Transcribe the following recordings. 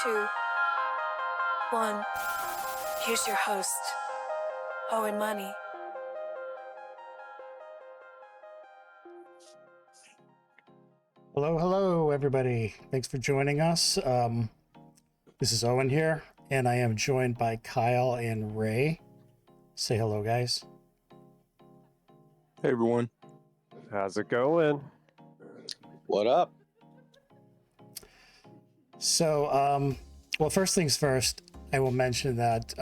2, 1. Here's your host, Owen Money. Hello, everybody. Thanks for joining us. This is Owen here, and I am joined by Kyle and Ray. Say hello, guys. Hey, everyone. How's it going? What up? So, well, first things first, I will mention that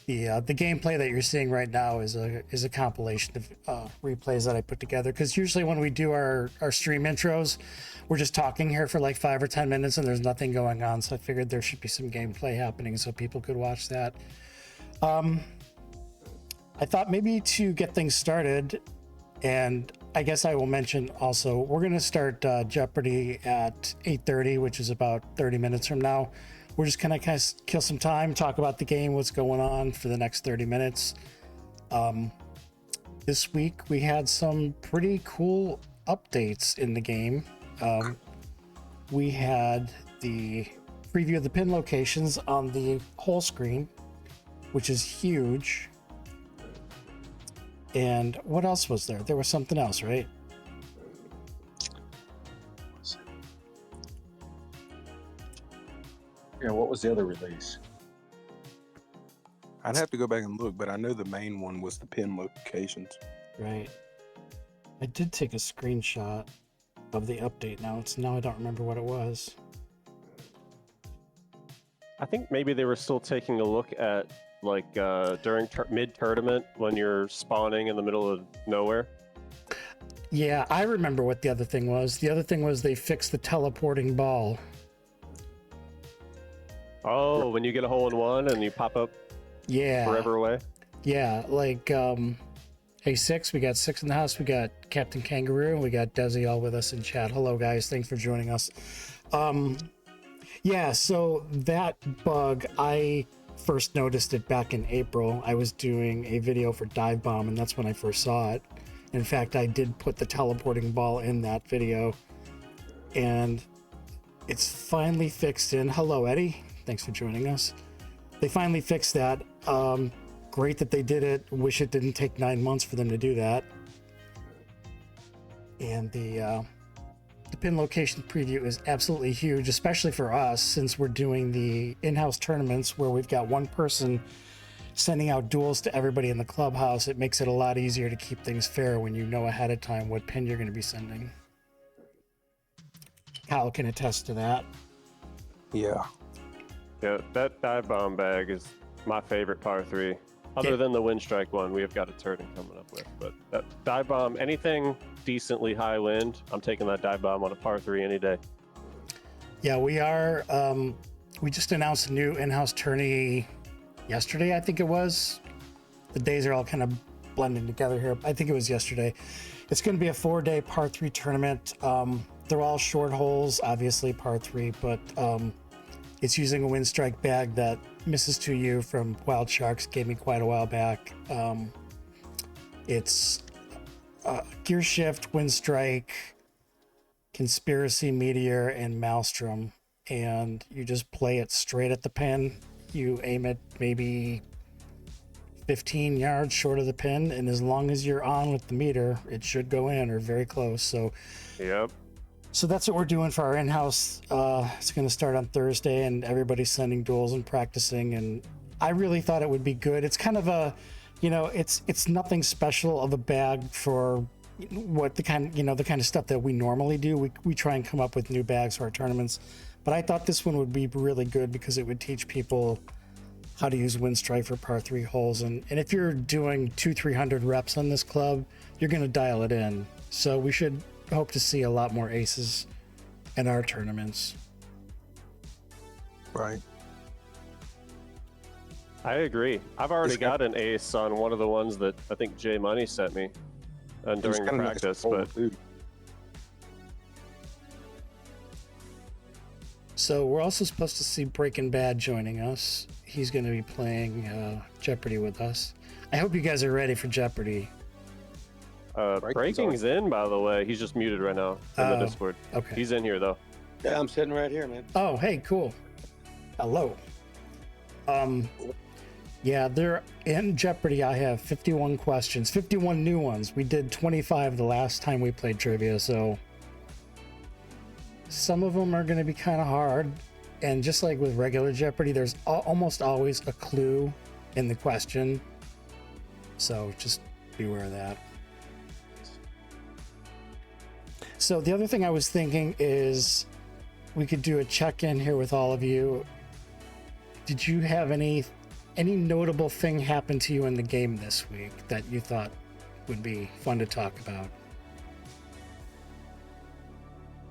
the gameplay that you're seeing right now is a compilation of replays that I put together. Because usually when we do our stream intros, we're just talking here for like 5 or 10 minutes and there's nothing going on. So I figured there should be some gameplay happening so people could watch that. I thought maybe to get things started, and I guess I will mention also, we're going to start Jeopardy at 8:30, which is about 30 minutes from now. We're just going to kind of kill some time, talk about the game, what's going on for the next 30 minutes. This week, we had some pretty cool updates in the game. We had the preview of the pin locations on the whole screen, which is huge. And what else was there? There was something else, right? Yeah, what was the other release? I'd have to go back and look, but I know the main one was the pin locations. Right. I did take a screenshot of the update now. Now I don't remember what it was. I think maybe they were still taking a look at like during mid-tournament when you're spawning in the middle of nowhere. Yeah, I remember what the other thing was. The other thing was they fixed the teleporting ball. Oh, when you get a hole in one and you pop up forever away? Yeah, like A6, we got 6 in the house, we got Captain Kangaroo, and we got Desi all with us in chat. Hello, guys. Thanks for joining us. Yeah, so that bug, I first noticed it back in April. I was doing a video for Dive Bomb, and that's when I first saw it. In fact, I did put the teleporting ball in that video, and it's finally fixed in. Hello, Eddie. Thanks for joining us. They finally fixed that. Great that they did it. Wish it didn't take 9 months for them to do that. And the pin location preview is absolutely huge, especially for us, since we're doing the in-house tournaments where we've got one person sending out duels to everybody in the clubhouse. It makes it a lot easier to keep things fair when you know ahead of time what pin you're going to be sending. Kyle can attest to that. Yeah. Yeah, that dive bomb bag is my favorite par 3. Other than the wind strike one we have got a turning coming up with. But that dive bomb, anything decently high wind, I'm taking that dive bomb on a par 3 any day. Yeah, we are. We just announced a new in-house tourney yesterday, I think it was. The days are all kind of blending together here. I think it was yesterday. It's going to be a 4-day par 3 tournament. They're all short holes, obviously par 3, but it's using a wind strike bag that Mrs. 2U from Wild Sharks gave me quite a while back. It's Gear Shift, Wind Strike, Conspiracy, Meteor, and Maelstrom. And you just play it straight at the pin. You aim it maybe 15 yards short of the pin, and as long as you're on with the meter, it should go in or very close. So, yep. So that's what we're doing for our in-house. It's going to start on Thursday, and everybody's sending duels and practicing. And I really thought it would be good. It's kind of a, it's nothing special of a bag for what the kind of stuff that we normally do. We try and come up with new bags for our tournaments, but I thought this one would be really good because it would teach people how to use wind strike for par 3 holes. And if you're doing 200-300 reps on this club, you're going to dial it in. So we should hope to see a lot more aces in our tournaments. Right. I agree. I've already got an ace on one of the ones that I think Jay Money sent me during the practice. But so we're also supposed to see Breaking Bad joining us. He's going to be playing Jeopardy with us. I hope you guys are ready for Jeopardy. Breaking's in, by the way. He's just muted right now in the Discord. Okay. He's in here, though. Yeah, I'm sitting right here, man. Oh, hey, cool. Hello. Yeah, there in Jeopardy, I have 51 questions, 51 new ones. We did 25 the last time we played trivia, so some of them are going to be kind of hard. And just like with regular Jeopardy, there's almost always a clue in the question. So just beware of that. So the other thing I was thinking is we could do a check-in here with all of you. Did you have any notable thing happen to you in the game this week that you thought would be fun to talk about?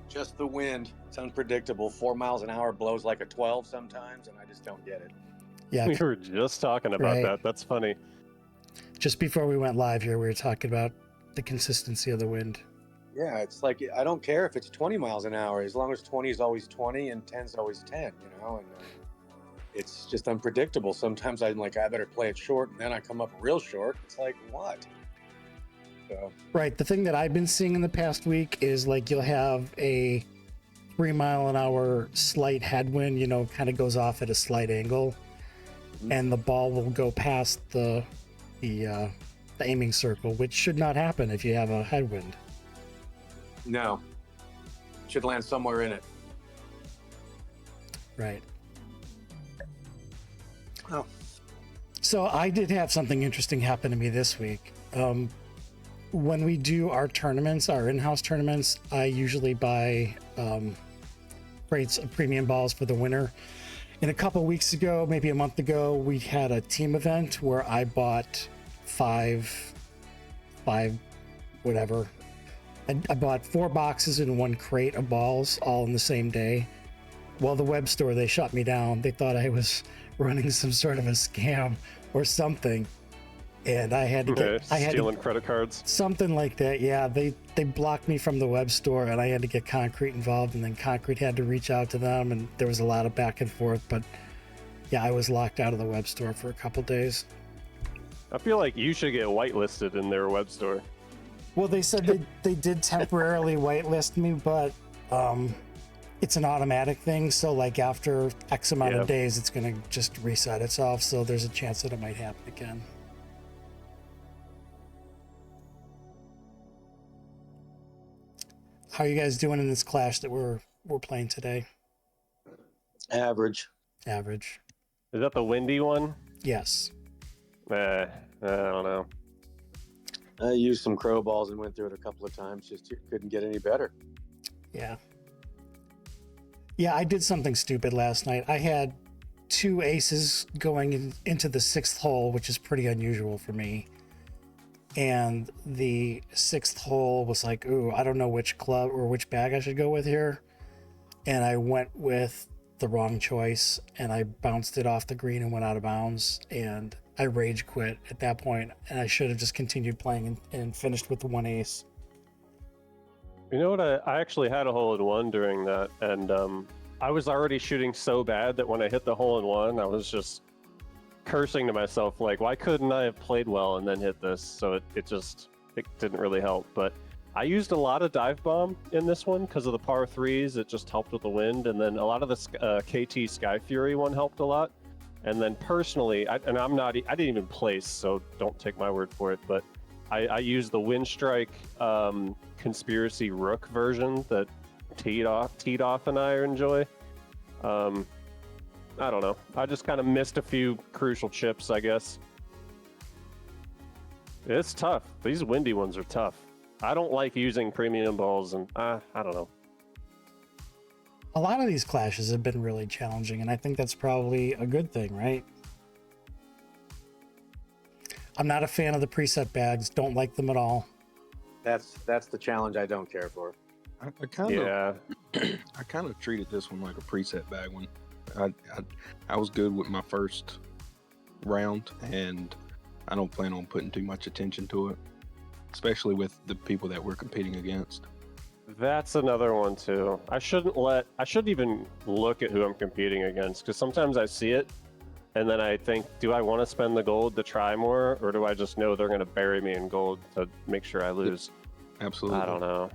Just the wind. It's unpredictable. 4 miles an hour blows like a 12 sometimes, and I just don't get it. Yeah, We were just talking about Right. that. That's funny. just before we went live here, we were talking about the consistency of the wind. Yeah, it's like I don't care if it's 20 miles an hour, as long as 20 is always 20 and 10 is always 10, you know? And it's just unpredictable. Sometimes I'm like, I better play it short, and then I come up real short. It's like, what? So, Right. The thing that I've been seeing in the past week is like you'll have a 3 mile an hour slight headwind, you know, kind of goes off at a slight angle, and the ball will go past the aiming circle, which should not happen if you have a headwind. no. Should land somewhere in it. Right. Oh. So I did have something interesting happen to me this week. When we do our tournaments, our in-house tournaments, I usually buy crates of premium balls for the winner. And a couple weeks ago, maybe a month ago, we had a team event where I bought five, whatever. I bought 4 boxes and 1 crate of balls all in the same day. Well, the web store, they shut me down. They thought I was running some sort of a scam or something. And I had to get Stealing credit cards. something like that. Yeah, they blocked me from the web store, and I had to get Concrete involved, and then Concrete had to reach out to them, and there was a lot of back and forth. But yeah, I was locked out of the web store for a couple days. I feel like you should get whitelisted in their web store. Well, they said they did temporarily whitelist me, but it's an automatic thing. So like after X amount of days, it's gonna just reset itself. So there's a chance that it might happen again. How are you guys doing in this clash that we're playing today? Average. Average. Is that the windy one? Yes. I don't know. I used some crow balls and went through it a couple of times. Just couldn't get any better. Yeah. Yeah, I did something stupid last night. I had 2 aces going into the 6th hole, which is pretty unusual for me. And the 6th hole was like, ooh, I don't know which club or which bag I should go with here. And I went with the wrong choice, and I bounced it off the green and went out of bounds. And I rage quit at that point, and I should have just continued playing and finished with the 1 ace. You know what? I actually had a hole-in-one during that, and I was already shooting so bad that when I hit the hole-in-one, I was just cursing to myself, like, why couldn't I have played well and then hit this? So it didn't really help. But I used a lot of dive bomb in this one because of the par 3s. It just helped with the wind, and then a lot of the KT Sky Fury one helped a lot. And then personally, I didn't even place, so don't take my word for it, but I used the Windstrike Conspiracy Rook version that Teed off and I enjoy. I don't know. I just kind of missed a few crucial chips, I guess. It's tough. These windy ones are tough. I don't like using premium balls, and I don't know. A lot of these clashes have been really challenging, and I think that's probably a good thing, right? I'm not a fan of the preset bags. Don't like them at all. That's the challenge I don't care for. I kind of treated this one like a preset bag one. I was good with my first round, and I don't plan on putting too much attention to it, especially with the people that we're competing against. That's another one too. I shouldn't even look at who I'm competing against, because sometimes I see it and then I think, do I want to spend the gold to try more, or do I just know they're going to bury me in gold to make sure I lose? Absolutely. I don't know.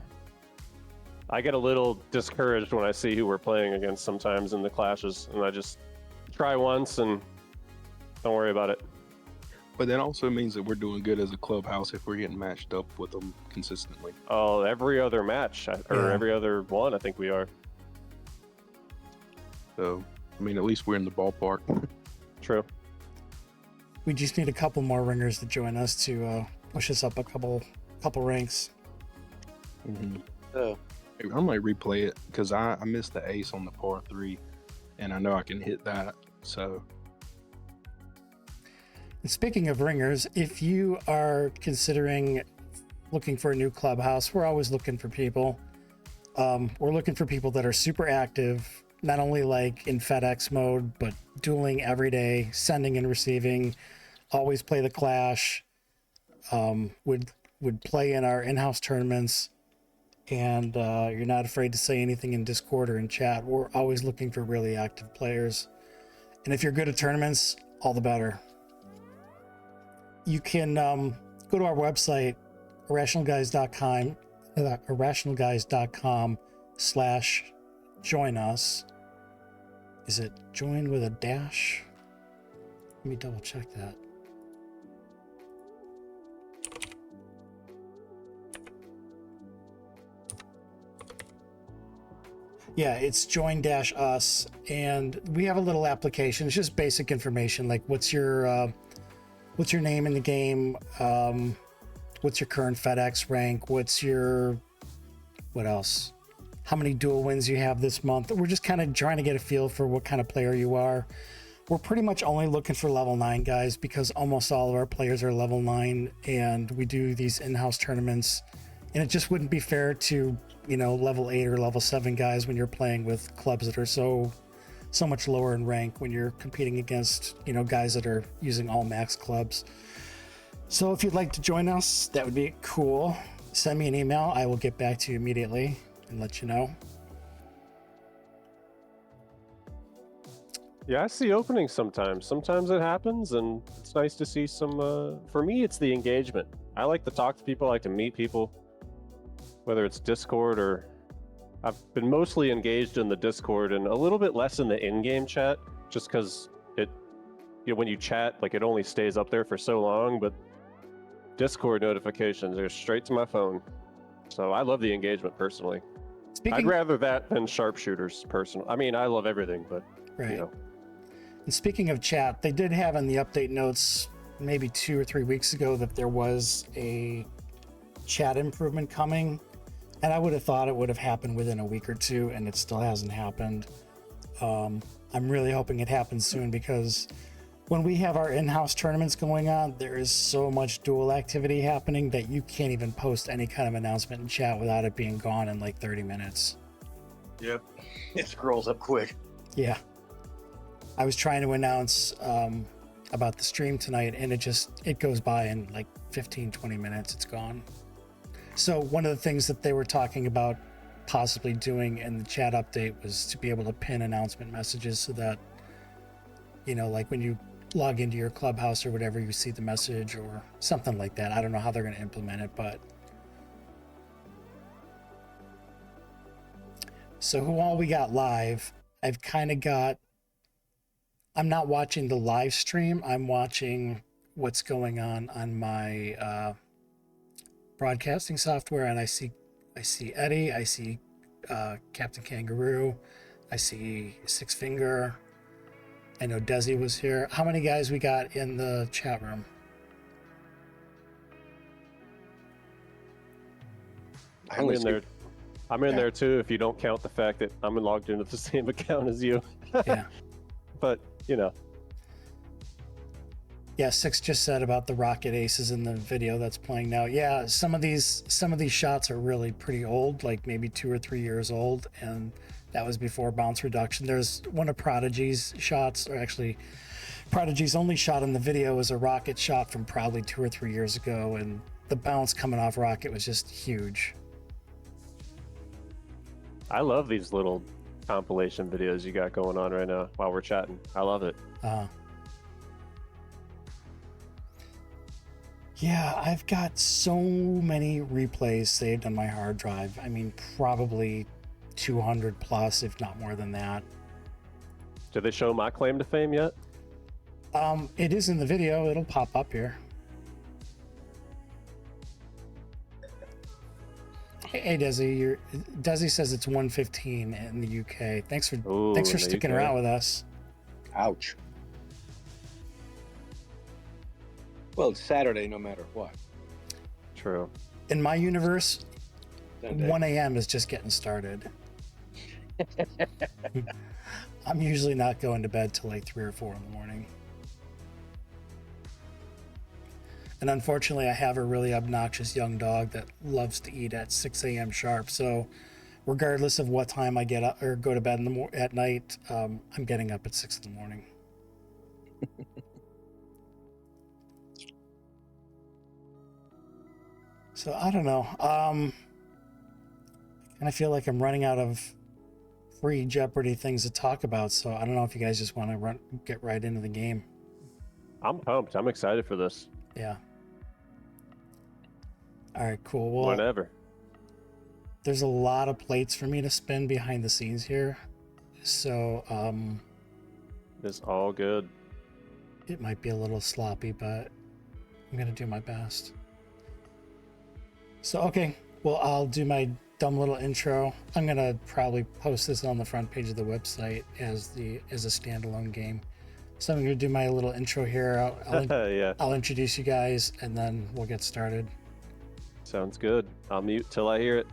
I get a little discouraged when I see who we're playing against sometimes in the clashes, and I just try once and don't worry about it. But that also means that we're doing good as a clubhouse if we're getting matched up with them consistently. Oh, every other match, or Yeah. every other one, I think we are. So, I mean, at least we're in the ballpark. True. We just need a couple more ringers to join us to push us up a couple ranks. Oh, I might replay it because I missed the ace on the par 3, and I know I can hit that. So, And speaking of ringers, if you are considering looking for a new clubhouse, we're always looking for people. We're looking for people that are super active, not only like in FedEx mode, but dueling every day, sending and receiving, always play the Clash, would play in our in-house tournaments, and you're not afraid to say anything in Discord or in chat. We're always looking for really active players. And if you're good at tournaments, all the better. You can go to our website, irrationalguys.com/join us. Is it join with a dash? Let me double check that. Yeah, it's join-us, and we have a little application. It's just basic information like what's your name in the game, what's your current FedEx rank, what else? How many dual wins you have this month. We're just kind of trying to get a feel for what kind of player you are. We're pretty much only looking for level 9 guys because almost all of our players are level 9, and we do these in-house tournaments, and it just wouldn't be fair to, level 8 or level 7 guys when you're playing with clubs that are so much lower in rank when you're competing against, guys that are using all max clubs. So if you'd like to join us, that would be cool. Send me an email. I will get back to you immediately and let you know. Yeah, I see openings sometimes. Sometimes it happens, and it's nice to see some. For me, it's the engagement. I like to talk to people. I like to meet people, whether it's Discord or. I've been mostly engaged in the Discord and a little bit less in the in-game chat, just because when you chat, it only stays up there for so long. But Discord notifications are straight to my phone, so I love the engagement personally. I'd rather that than sharpshooters. Personally, I mean, I love everything, but right. And speaking of chat, they did have in the update notes maybe 2 or 3 weeks ago that there was a chat improvement coming. And I would have thought it would have happened within a week or two, and it still hasn't happened. I'm really hoping it happens soon because when we have our in-house tournaments going on, there is so much duel activity happening that you can't even post any kind of announcement in chat without it being gone in 30 minutes. Yep. It scrolls up quick. Yeah. I was trying to announce about the stream tonight, and it goes by in 15, 20 minutes. It's gone. So one of the things that they were talking about possibly doing in the chat update was to be able to pin announcement messages so that, when you log into your clubhouse or whatever, you see the message or something like that. I don't know how they're going to implement it, but. So who all we got live, I'm not watching the live stream. I'm watching what's going on my, broadcasting software, and I see Eddie, I see Captain Kangaroo, I see Six Finger. I know Desi was here. How many guys we got in the chat room? I'm in there. I'm in there too. If you don't count the fact that I'm logged into the same account as you. Yeah. But Yeah, Six just said about the rocket aces in the video that's playing now. Yeah, some of these shots are really pretty old, maybe 2 or 3 years old, and that was before bounce reduction. There's one of Prodigy's shots, or actually Prodigy's only shot in the video is a rocket shot from probably 2 or 3 years ago, and the bounce coming off rocket was just huge. I love these little compilation videos you got going on right now while we're chatting. I love it. Yeah, I've got so many replays saved on my hard drive. I mean, probably 200 plus, if not more than that. Did they show my claim to fame yet? It is in the video. It'll pop up here. Hey, Desi, Desi says it's 1:15 in the UK. Thanks for Ooh, in the sticking UK. around with us. Ouch. Well, it's Saturday no matter what. True. In my universe, Sunday. 1 a.m. is just getting started. I'm usually not going to bed till like 3 or 4 in the morning. And unfortunately, I have a really obnoxious young dog that loves to eat at 6 a.m. sharp. So regardless of what time I get up or go to bed at night, I'm getting up at 6 in the morning. So I don't know. And I feel like I'm running out of free Jeopardy things to talk about. So I don't know if you guys just want to get right into the game. I'm pumped. I'm excited for this. Yeah. All right, cool. Well, Whenever. there's a lot of plates for me to spin behind the scenes here. So It's all good. it might be a little sloppy, but I'm going to do my best. So, okay. Well, I'll do my dumb little intro. I'm going to probably post this on the front page of the website as a standalone game. So I'm going to do my little intro here. Yeah. I'll introduce you guys and then we'll get started. Sounds good. I'll mute till I hear it.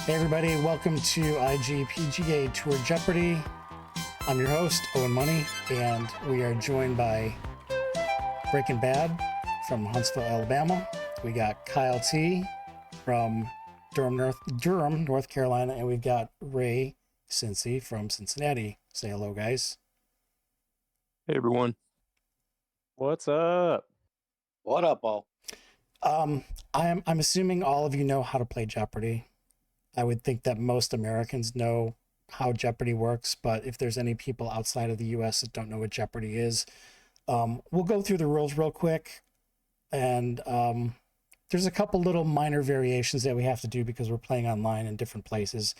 Hey everybody, welcome to IG PGA Tour Jeopardy. I'm your host, Owen Money, and we are joined by Breaking Bad from Huntsville, Alabama. We got Kyle T from Durham, North Carolina, and we've got Ray Cincy from Cincinnati. Say hello, guys. Hey, everyone. What's up? What up, all? I'm assuming all of you know how to play Jeopardy. I would think that most Americans know how Jeopardy works, but if there's any people outside of the US that don't know what Jeopardy is, we'll go through the rules real quick. And there's a couple little minor variations that we have to do because we're playing online in different places.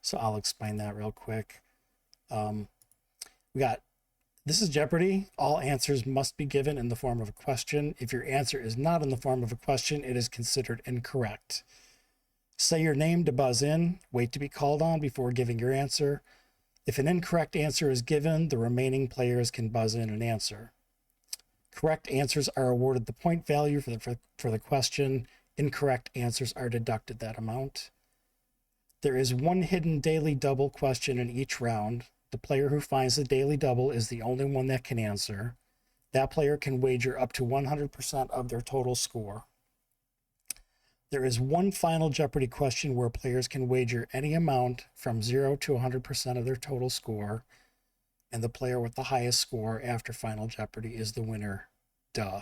So I'll explain that real quick. This is Jeopardy. All answers must be given in the form of a question. If your answer is not in the form of a question, it is considered incorrect. Say your name to buzz in. Wait to be called on before giving your answer. If an incorrect answer is given, the remaining players can buzz in and answer. Correct answers are awarded the point value for the question. Incorrect answers are deducted that amount. There is one hidden daily double question in each round. The player who finds the daily double is the only one that can answer. That player can wager up to 100% of their total score. There is one final Jeopardy question where players can wager any amount from 0 to 100% of their total score, and the player with the highest score after Final Jeopardy is the winner. Duh.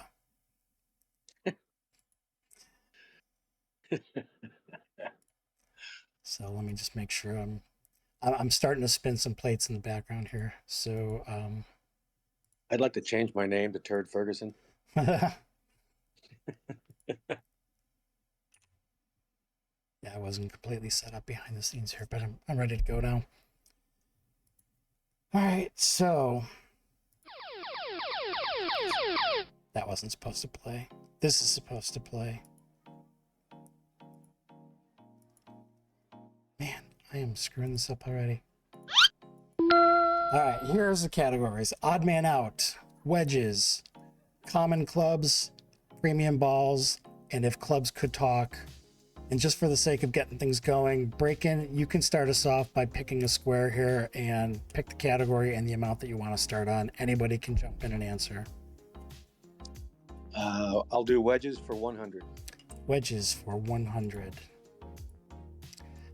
So let me just make sure I'm starting to spin some plates in the background here. So I'd like to change my name to Turd Ferguson. yeah, I wasn't completely set up behind the scenes here, but I'm ready to go now. All right, so that wasn't supposed to play. This is supposed to play. Man, I am screwing this up already. All right, here's the categories. Odd man out, wedges, common clubs, premium balls, and if clubs could talk. And just for the sake of getting things going, Break-In, you can start us off by picking a square here and pick the category and the amount that you want to start on. Anybody can jump in and answer. I'll do wedges for 100. Wedges for 100.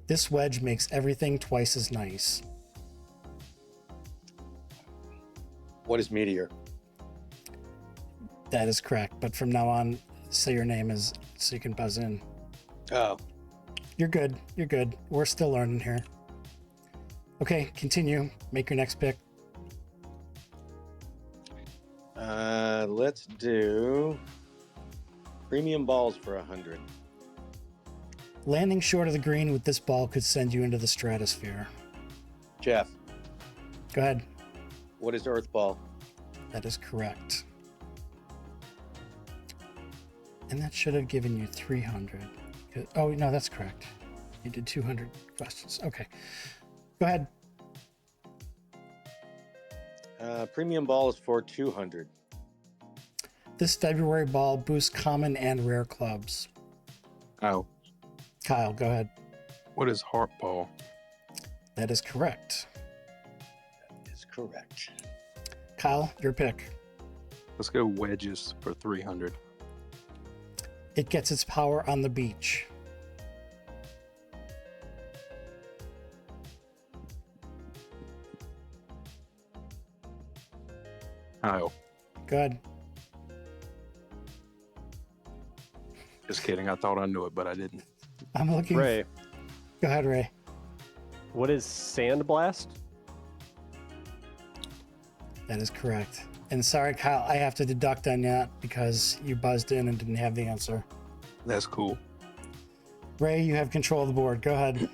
This wedge makes everything twice as nice. What is meteor? That is correct, but from now on, say your name is so you can buzz in. Oh, You're good. You're good. We're still learning here. Okay, continue. Make your next pick. Let's do premium balls for 100. Landing short of the green with this ball could send you into the stratosphere. Jeff, Go ahead. what is earth ball? That is correct. And that should have given you 300. Oh, no, that's correct. You did 200 questions. Okay. Go ahead. Premium ball is for 200. This February ball boosts common and rare clubs. Oh, Kyle, go ahead. what is heart ball? That is correct. Is correct. Kyle, your pick. Let's go wedges for 300. It gets its power on the beach. Kyle. Go ahead. Just kidding. I thought I knew it, but I didn't. I'm looking. Ray, Go ahead, Ray. what is sandblast? That is correct. And sorry, Kyle, I have to deduct on that because you buzzed in and didn't have the answer. That's cool. Ray, you have control of the board. Go ahead.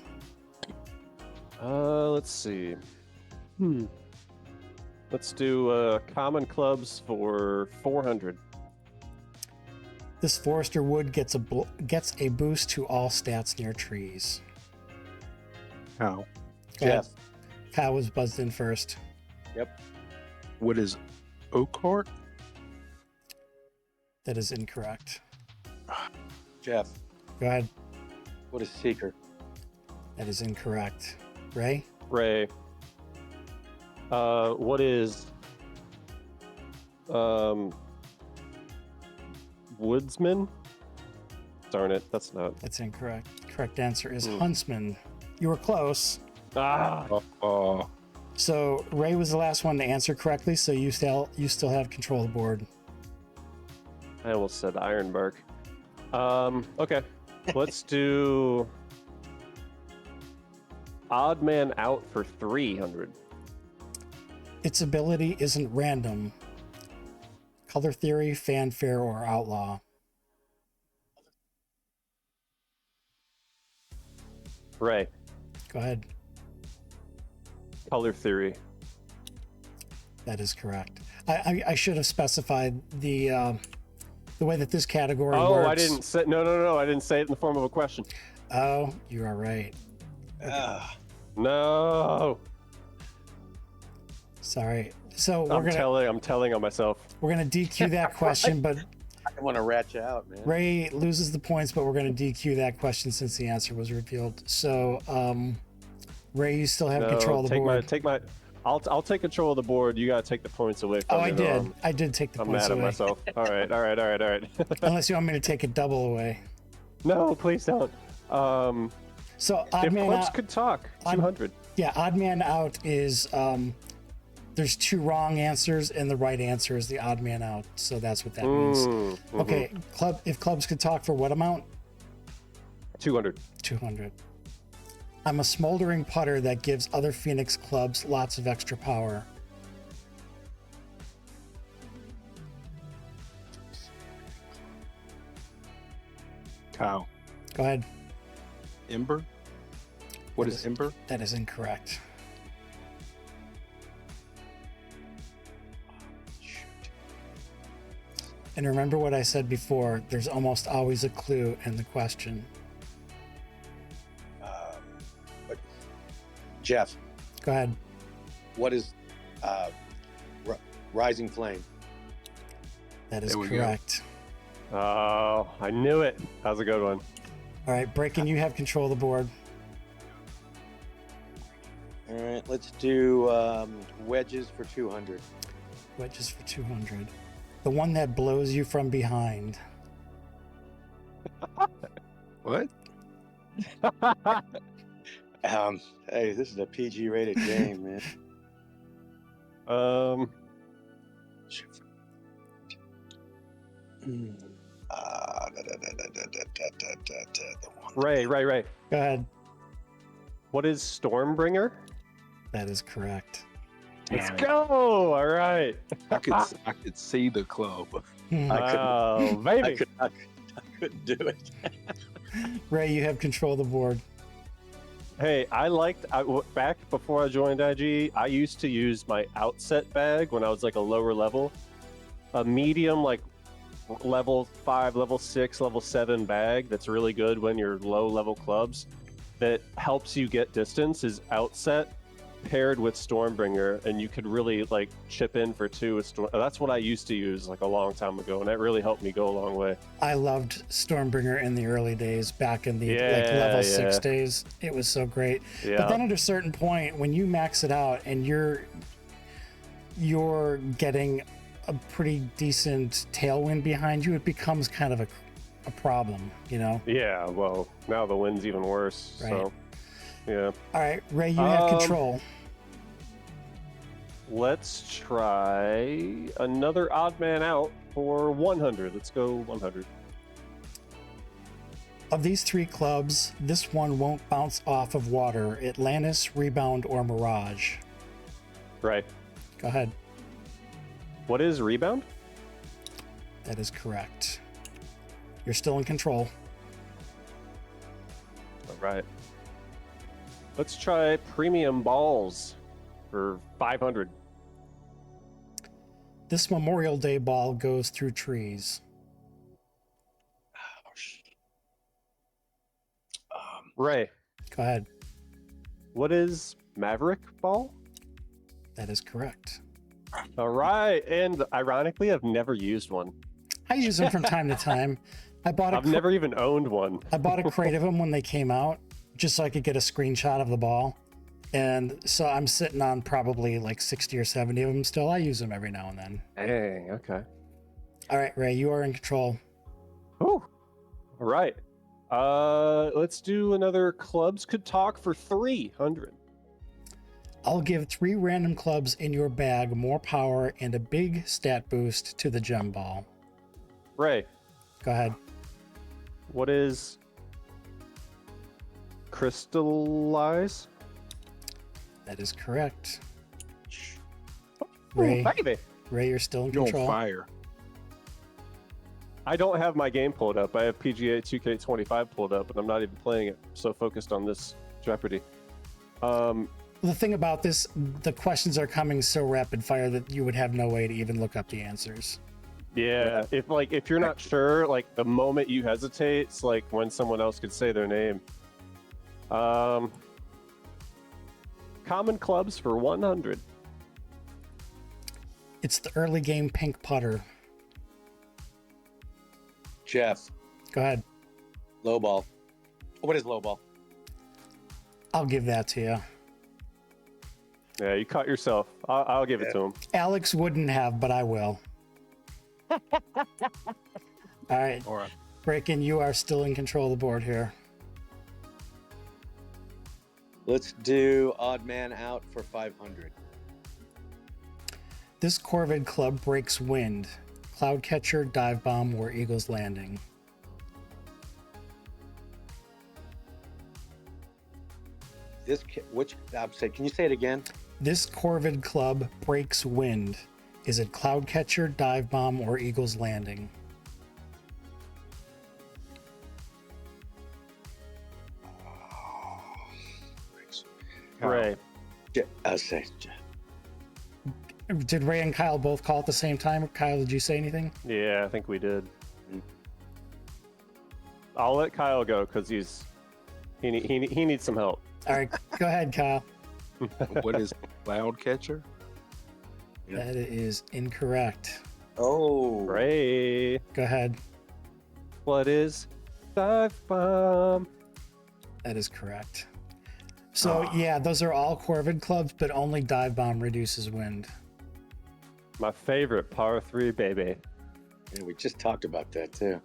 Let's see. Let's do common clubs for 400. This Forester wood gets a boost to all stats near trees. Kyle. Go ahead. Jeff, Kyle was buzzed in first. yep. What is oak heart? That is incorrect. Jeff, Go ahead. what is seeker? That is incorrect. Ray? Ray, what is woodsman? Darn it, that's not. That's incorrect. Correct answer is huntsman. You were close. Ah, So Ray was the last one to answer correctly, so you still have control of the board. I almost said Ironbark. Okay, let's do odd man out for 300. Its ability isn't random. Color theory, fanfare, or outlaw. Ray, Go ahead. color theory. That is correct. I should have specified the way that this category Oh, works. I didn't say. No. I didn't say it in the form of a question. Oh, you are right. No. Sorry. So I'm telling on myself. we're gonna DQ that question, but I want to rat you out, man. Ray loses the points, but we're gonna DQ that question since the answer was revealed. So Ray, you still have control of the board. I'll take control of the board. You gotta take the points away from Oh, me. I did. I did take the I'm points mad at away. myself. All right. Unless you want me to take it double away. No, please don't. So odd If man clubs out. could talk, 200. Yeah, odd man out is there's two wrong answers and the right answer is the odd man out. So that's what that means. Okay, if clubs could talk for what amount? 200. 200. I'm a smoldering putter that gives other Phoenix clubs lots of extra power. Kyle. Go ahead. Ember? What is Ember? That is incorrect. And remember what I said before, there's almost always a clue in the question. Jeff, Go ahead. what is rising flame? That is There we go. correct. Oh, I knew it. That was a good one. All right, Breakin', you have control of the board. All right, let's do wedges for 200. Wedges for 200. The one that blows you from behind. What? Hey, this is a PG rated game, man. Ray. Go ahead. What is Stormbringer? That is correct. Let's go. All right. I could see the club. Oh, baby. I couldn't do it. Ray, you have control of the board. Hey, back before I joined IG, I used to use my outset bag when I was like a lower level. A medium, like level 5, level 6, level 7 bag that's really good when you're low level clubs that helps you get distance is outset paired with Stormbringer, and you could really like chip in for 2 with Storm. That's what I used to use like a long time ago, and that really helped me go a long way. I loved Stormbringer in the early days, back in the like level 6 days. It was so great. Yeah. But then at a certain point, when you max it out and you're getting a pretty decent tailwind behind you, it becomes kind of a problem, you know? Yeah, well, now the wind's even worse. Right. So, yeah. All right, Ray, you have control. Let's try another odd man out for 100. Let's go 100. Of these 3 clubs, this one won't bounce off of water: Atlantis, Rebound, or Mirage. Right. Go ahead. What is rebound? That is correct. You're still in control. All right. Let's try premium balls for 500. This Memorial Day ball goes through trees. Ray, Go ahead. what is Maverick ball? That is correct. All right. And ironically, I've never used one. I use them from time to time. I've never even owned one. I bought a crate of them when they came out, just so I could get a screenshot of the ball. And so I'm sitting on probably like 60 or 70 of them still. I use them every now and then. Dang, okay. All right, Ray, you are in control. Whew. All right. Let's do another clubs could talk for 300. I'll give 3 random clubs in your bag more power and a big stat boost to the gem ball. Ray, Go ahead. what is crystallize? That is correct. Ooh, Ray, baby. Ray, you're still in You're on control. fire. I don't have my game pulled up. I have PGA 2K25 pulled up, and I'm not even playing it. I'm so focused on this Jeopardy. The thing about this, the questions are coming so rapid fire that you would have no way to even look up the answers. Yeah, if you're not sure, like the moment you hesitate, it's like when someone else could say their name. Common clubs for 100. It's the early game pink putter. Jeff, Go ahead. low ball. What is low ball? I'll give that to you. Yeah, you caught yourself. I'll give it to him. Alex wouldn't have, but I will. All right. All right. Breakin', you are still in control of the board here. Let's do odd man out for 500. This Corvid club breaks wind: Cloudcatcher, Dive Bomb, or Eagle's Landing. Can you say it again? This Corvid club breaks wind. Is it Cloudcatcher, Dive Bomb, or Eagle's Landing? Ray. I'll say. Did Ray and Kyle both call at the same time? Kyle, did you say anything? Yeah, I think we did. I'll let Kyle go because he needs some help. All right, go ahead, Kyle. What is cloud catcher? That is incorrect. Oh, Ray, Go ahead. what is dive bomb? That is correct. So yeah, those are all Corvid clubs, but only Dive Bomb reduces wind. My favorite par 3, baby. Yeah, we just talked about that too.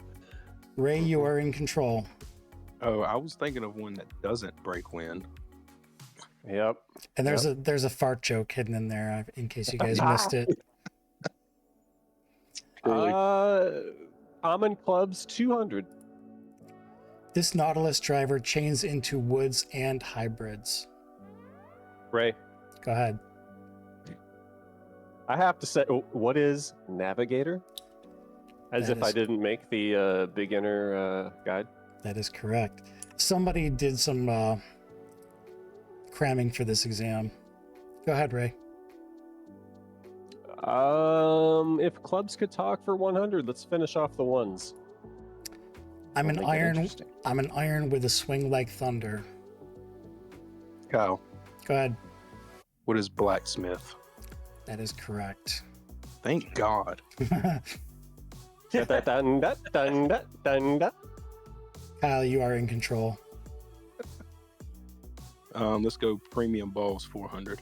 Ray, you are in control. Oh, I was thinking of one that doesn't break wind. Yep. And there's a fart joke hidden in there in case you guys missed it. Common clubs 200. This Nautilus driver chains into woods and hybrids. Ray, Go ahead. I have to say, what is Navigator? As That if I is- didn't make the beginner guide. That is correct. Somebody did some cramming for this exam. Go ahead, Ray. If clubs could talk for 100, let's finish off the ones. I'm We'll an make it iron. interesting. I'm an iron with a swing like thunder. Kyle, Go ahead. what is blacksmith? That is correct. Thank God. Da-da-dun-da-dun-da-dun-da. Kyle, you are in control. Let's go premium balls 400.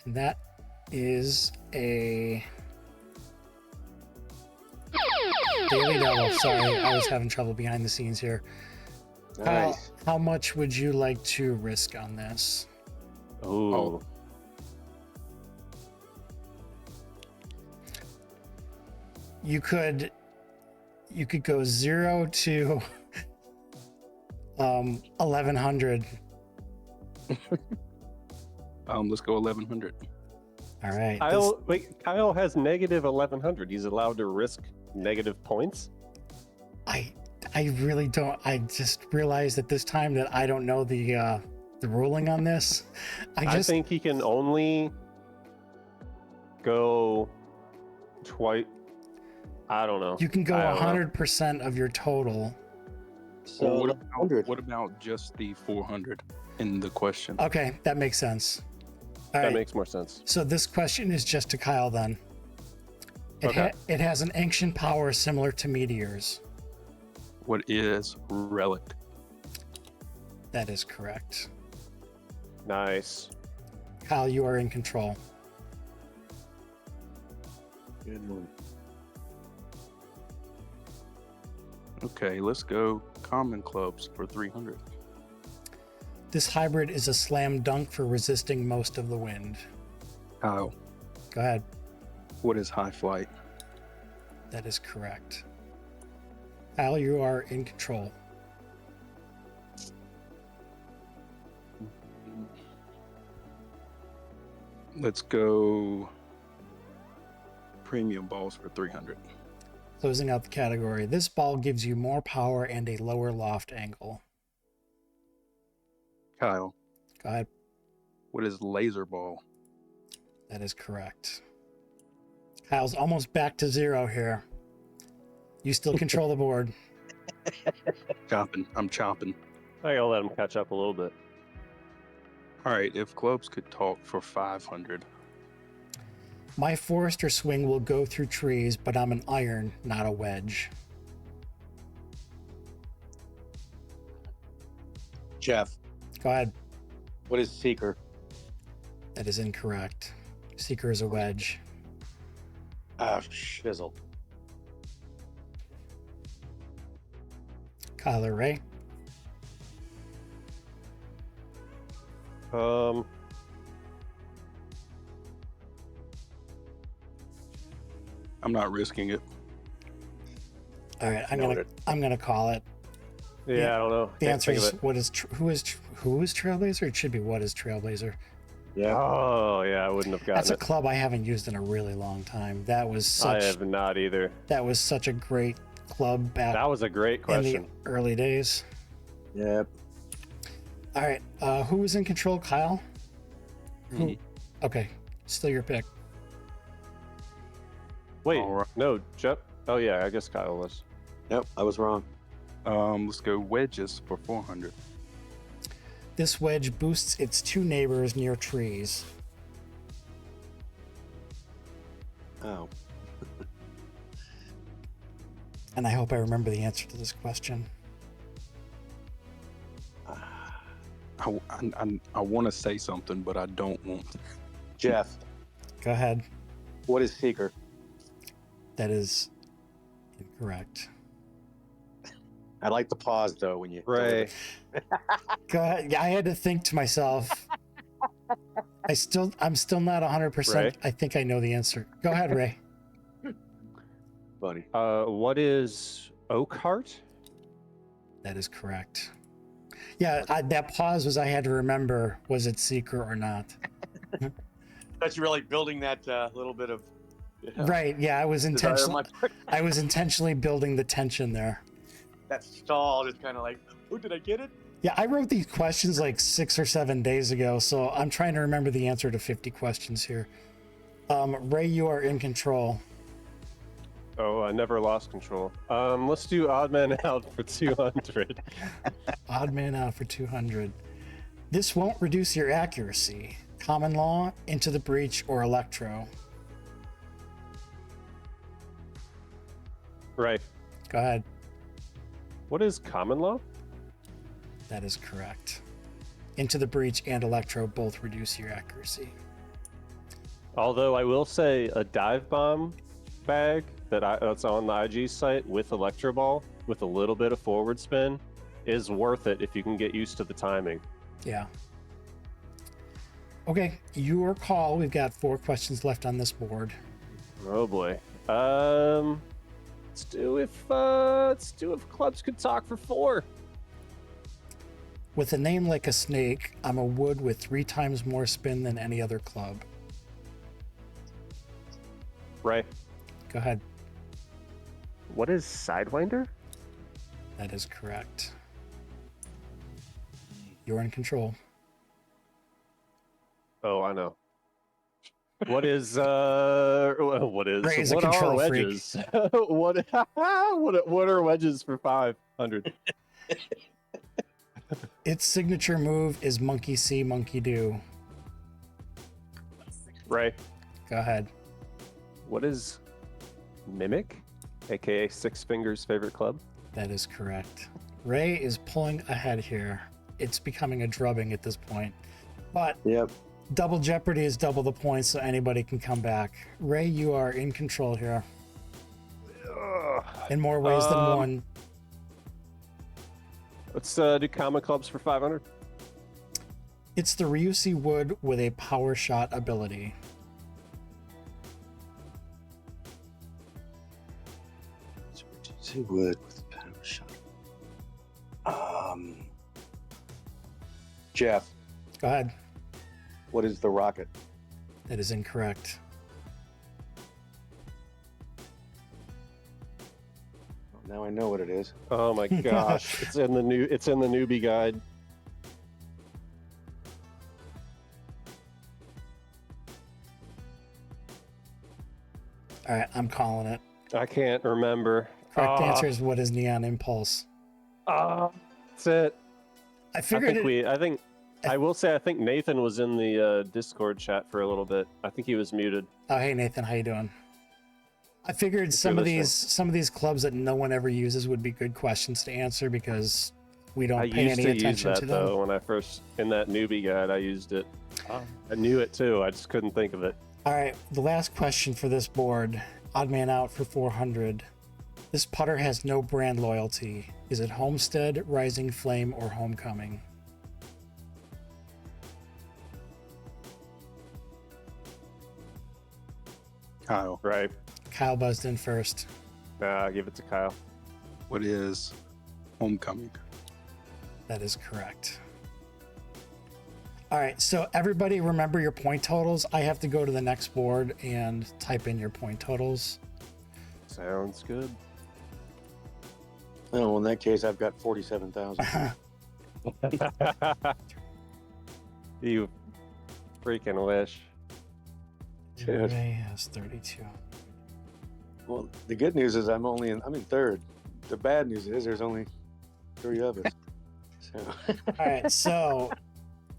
And that is a Daily Devil. Sorry, I was having trouble behind the scenes here. Kyle, Nice. how much would you like to risk on this? Ooh. Oh. You could go 0 to 1100. Let's go 1100. All right. Kyle has negative 1100. He's allowed to risk negative points. I really don't. I just realized at this time that I don't know the ruling on this. I think he can only go twice. I don't know. you can go I don't know. 100% of your total. So Well, 100. what about just the 400 in the question? Okay, that makes sense. All That right. makes more sense. So this question is just to Kyle then. Okay. It has an ancient power similar to meteors. What is relic? That is correct. Nice. Kyle, you are in control. Good one. Okay, let's go common clubs for 300. This hybrid is a slam dunk for resisting most of the wind. Kyle, Go ahead. what is high flight? That is correct. Kyle, you are in control. Let's go premium balls for 300. Closing out the category, this ball gives you more power and a lower loft angle. Kyle, Go ahead. what is laser ball? That is correct. Kyle's almost back to 0 here. You still control the board. Chopping. I'm chopping. I gotta let him catch up a little bit. All right, if clubs could talk for 500. My Forester swing will go through trees, but I'm an iron, not a wedge. Jeff, Go ahead. what is seeker? That is incorrect. Seeker is a wedge. Ah, shizzle. Kyler Ray. I'm not risking it. All right, Noted. I'm gonna call it. Yeah, I don't know. The Can't answer think is of it. who is Trailblazer? It should be what is Trailblazer. Yeah. Oh, yeah, I wouldn't have That's gotten a it. club I haven't used in a really long time. That was I such have not either. a great club back That was a great in question. the early days. Yep. All right, who was in control? Kyle. Who? Me. Okay, still your pick. Wait, All right. no, Jeff. Oh, yeah, I guess Kyle was. Nope, I was wrong. Let's go wedges for 400. This wedge boosts its two neighbors near trees. Oh. And I hope I remember the answer to this question. I want to say something, but I don't want to. Jeff, Go ahead. what is seeker? That is incorrect. I like the pause though when you. Ray. Go ahead. Yeah, I had to think to myself. I'm still not 100%. Ray? I think I know the answer. Go ahead, Ray. Buddy. What is Oak Heart? That is correct. Yeah, that pause was I had to remember, was it secret or not? That's really building that little bit of Right. Yeah, I was desire on intentionally my part. I was intentionally building the tension there. That stall, just kind of like, oh, did I get it? Yeah, I wrote these questions like 6 or 7 days ago, so I'm trying to remember the answer to 50 questions here. Ray, you are in control. Oh, I never lost control. Let's do odd man out for 200. Odd man out for 200. This won't reduce your accuracy. Common law, into the breach, or electro. Right. Go ahead. What is common law? That is correct. Into the breach and electro both reduce your accuracy. Although I will say a dive bomb bag that's on the IG site with electro ball with a little bit of forward spin is worth it if you can get used to the timing. Yeah. Okay, your call. We've got 4 questions left on this board. Oh boy. Let's do if clubs could talk for 4. With a name like a snake, I'm a wood with 3 times more spin than any other club. Right. Go ahead. What is Sidewinder? That is correct. You're in control. Oh, I know. What is Ray's a what are control freak. wedges? what are wedges for 500? Its signature move is monkey see, monkey do. Right. Go ahead. What is Mimic, aka Six Fingers' favorite club? That is correct. Ray is pulling ahead here. It's becoming a drubbing at this point. But Yep. double Jeopardy is double the points, so anybody can come back. Ray, you are in control here. In more ways than one. Let's do common clubs for 500. It's the Ryusi wood with a power shot ability. Say wood with power shot. Jeff, Go ahead. what is the rocket? That is incorrect. Now I know what it is. Oh my gosh, it's in the newbie guide. All right, I'm calling it. I can't remember. Correct answer is what is Neon Impulse. That's it. I figured I will say I think Nathan was in the Discord chat for a little bit. I think he was muted. Oh, hey Nathan, how you doing? I figured some of these clubs that no one ever uses would be good questions to answer because we don't pay any attention to them. Though when I first in that newbie guide, I used it. I knew it too. I just couldn't think of it. All right, the last question for this board. Odd man out for 400. This putter has no brand loyalty. Is it Homestead, Rising Flame, or Homecoming? Kyle, Right. Kyle buzzed in first. Nah, give it to Kyle. what is Homecoming? That is correct. All right, so everybody remember your point totals. I have to go to the next board and type in your point totals. Sounds good. Oh, well, in that case, I've got 47,000. You freaking wish. Dude. Ray has 32. Well, the good news is I'm in third. The bad news is there's only 3 of us. So. All right, so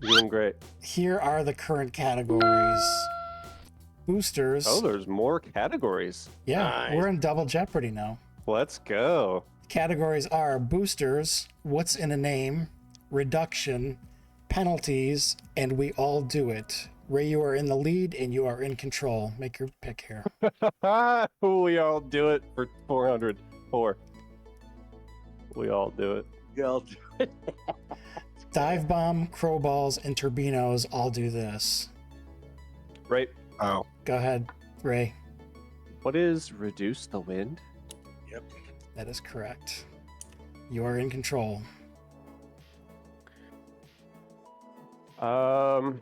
You're doing great. here are the current categories. Boosters. Oh, there's more categories. Yeah, nice. we're in Double Jeopardy now. Let's go. Categories are boosters, what's in a name, reduction, penalties, and we all do it. Ray, you are in the lead and you are in control. Make your pick here. We all do it for 400. 4. We all do it. Yeah, Dive bomb, crow balls, and turbinos all do this. Right. Oh, Go ahead, Ray. What is reduce the wind? That is correct. You are in control. Um,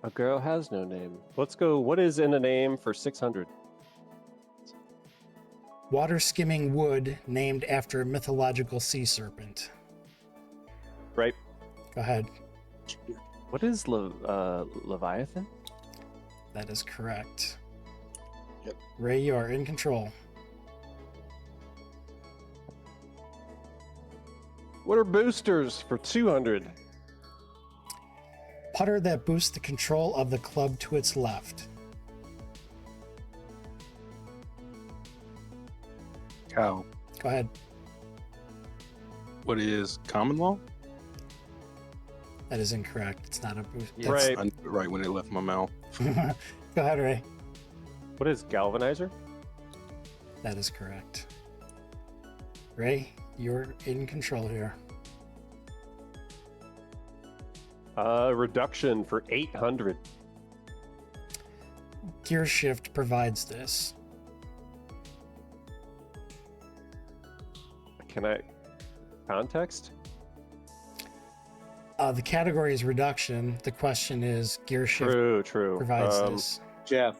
a girl has no name. Let's go. What is in a name for 600? Water skimming wood named after a mythological sea serpent. Right. Go ahead. What is Leviathan? That is correct. Yep. Ray, you are in control. What are boosters for 200? Putter that boosts the control of the club to its left. Kyle, Go ahead. what is common law? That is incorrect. It's not a boost. Yes, Right. I knew it right when it left my mouth. Go ahead, Ray. What is galvanizer? That is correct. Ray, you're in control here. Reduction for 800. Gear shift provides this. Can I context? The category is reduction. The question is gear shift True. provides this. Jeff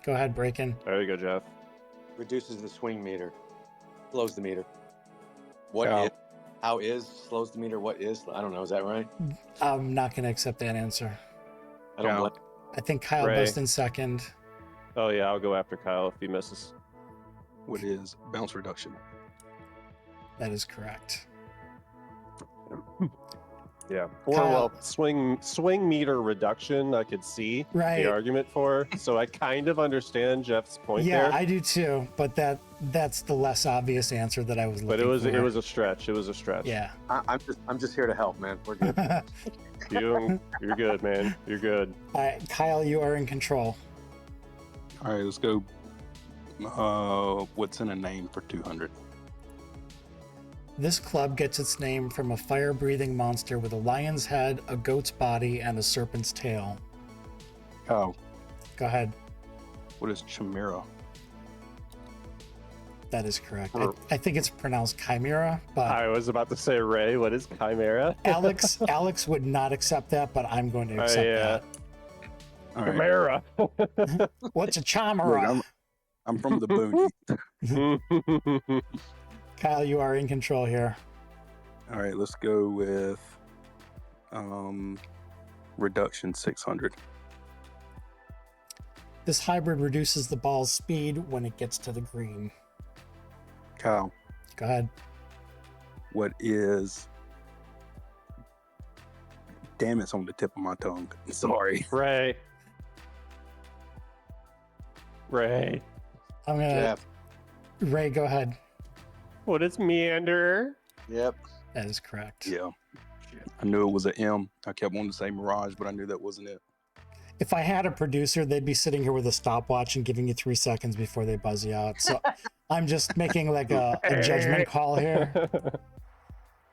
Go ahead, Breakin. There you go, Jeff. reduces the swing meter, slows the meter. What Kyle. is? How is slows the meter? What is? I don't know. Is that right? I'm not going to accept that answer. I don't. Kyle. Blame. I think Kyle Ray. buzzed in second. Oh yeah, I'll go after Kyle if he misses. What is bounce reduction? That is correct. Yeah. Or Kyle. well, swing meter reduction. I could see Right. the argument for. So I kind of understand Jeff's point Yeah, there. I do too. But that's the less obvious answer that I was looking But it for. was a stretch. It was a stretch. Yeah. I'm just here to help, man. We're good. You're good, man. You're good. All right, Kyle, you are in control. All right, let's go. What's in a name for 200? This club gets its name from a fire-breathing monster with a lion's head, a goat's body, and a serpent's tail. Kyle, Go ahead. what is chimera? That is correct. I think it's pronounced chimera, but I was about to say, Ray, what is chimera? Alex would not accept that, but I'm going to accept yeah. All right. Chimera. that. What's a chimera? Look, I'm from the boonies. Kyle, you are in control here. All right, let's go with reduction 600. This hybrid reduces the ball's speed when it gets to the green. Kyle, Go ahead. what is? Damn, it's on the tip of my tongue. Sorry. Ray. I'm gonna. Jeff. Ray, go ahead. What is meander? Yep. That is correct. Yeah. I knew it was an M. I kept wanting to say Mirage, but I knew that wasn't it. If I had a producer, they'd be sitting here with a stopwatch and giving you 3 seconds before they buzz you out. So I'm just making like a judgment call here.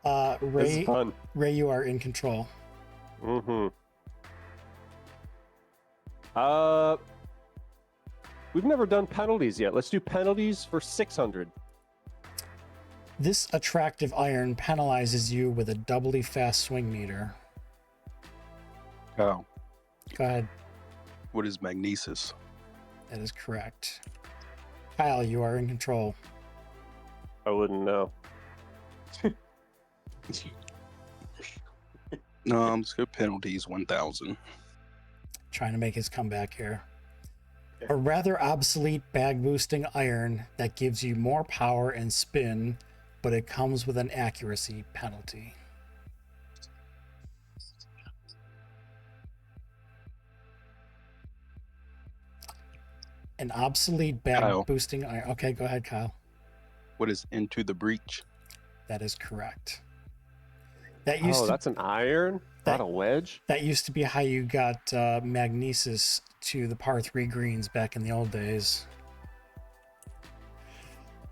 This Ray, is fun. Ray, you are in control. Mm-hmm. We've never done penalties yet. Let's do penalties for 600. This attractive iron penalizes you with a doubly fast swing meter. Kyle, Go ahead. what is magnesis? That is correct. Kyle, you are in control. I wouldn't know. No, let's go penalties 1,000. Trying to make his comeback here. A rather obsolete bag boosting iron that gives you more power and spin, but it comes with an accuracy penalty. An obsolete bag Kyle. boosting iron. Okay, go ahead, Kyle. What is into the breach? That is correct. That used Oh, to that's an iron, that- not a wedge. that used to be how you got magnesis to the par 3 greens back in the old days.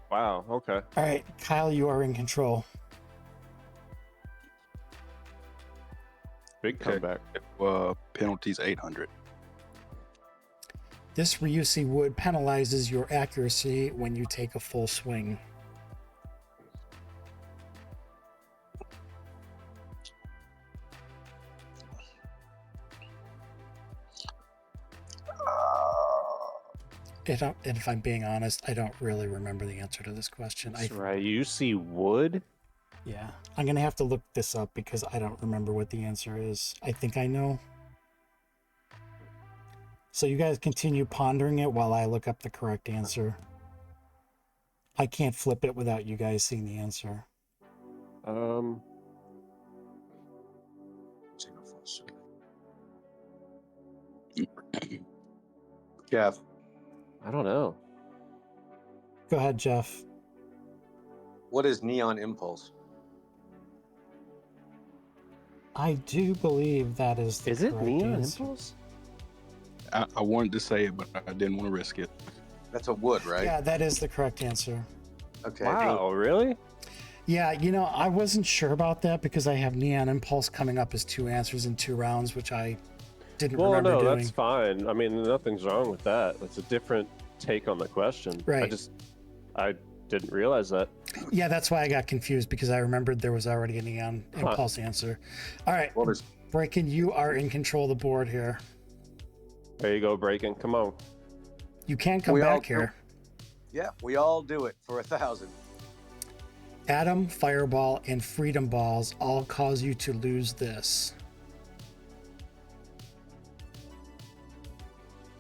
Wow. Okay. All right, Kyle, you are in control. Big Okay. comeback. Penalties 800. This Ryusi wood penalizes your accuracy when you take a full swing. if I'm being honest, I don't really remember the answer to this question. That's right. You see wood? Yeah, I'm gonna have to look this up because I don't remember what the answer is. I think I know. So you guys continue pondering it while I look up the correct answer. I can't flip it without you guys seeing the answer. Jeff. I don't know. Go ahead, Jeff. What is neon impulse? I do believe that is the Is it correct neon answer. impulse? I wanted to say it, but I didn't want to risk it. That's a wood, right? Yeah, that is the correct answer. Okay. Wow, really? Yeah, I wasn't sure about that because I have Neon Impulse coming up as 2 answers in 2 rounds, which I didn't remember doing. That's fine. I mean, nothing's wrong with that. It's a different take on the question. Right. I didn't realize that. Yeah, that's why I got confused because I remembered there was already a Neon Impulse answer. All right, Well, Breakin', you are in control of the board here. There you go, Breaking. Come on. You can come We all back here. yeah, we all do it for 1,000. Atom, Fireball, and Freedom Balls all cause you to lose this.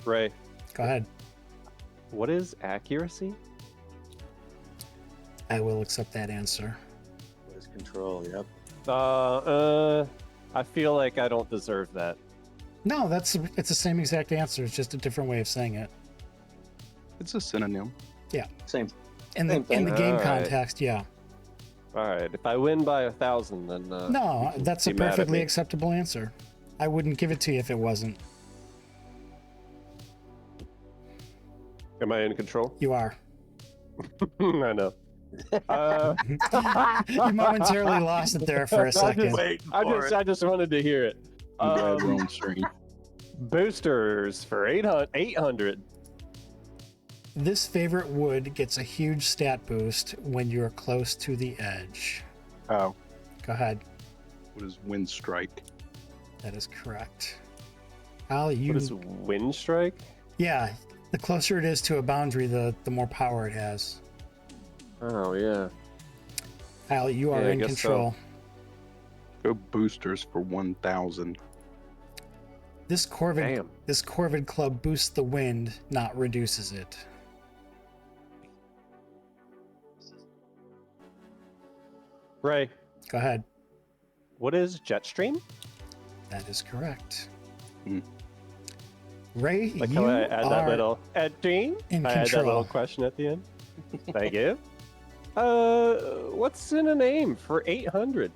Ray, Go ahead. what is accuracy? I will accept that answer. What is control? Yep. I feel like I don't deserve that. No, it's the same exact answer. It's just a different way of saying it. It's a synonym. Same. In the Same thing. game All right. context, yeah. All right, if I win by 1,000, then No, you can that's a be mad at perfectly me. acceptable answer. I wouldn't give it to you if it wasn't. Am I in control? You are. I know. You momentarily lost it there for a second. I just wanted to hear it. I'm glad we're on stream. Boosters for 800. This favorite wood gets a huge stat boost when you're close to the edge. Oh, Go ahead. what is wind strike? That is correct. Al, you. What is wind strike? Yeah, the closer it is to a boundary, the more power it has. Oh yeah. Al, you are Yeah, I in guess control. Go boosters for 1,000. This Damn. Corvid club boosts the wind, not reduces it. Ray, Go ahead. what is jet stream? That is correct. Hmm. Ray, Like you how I add that are little stream? in I add that control. little question at the end. Thank you. What's in a name for 800?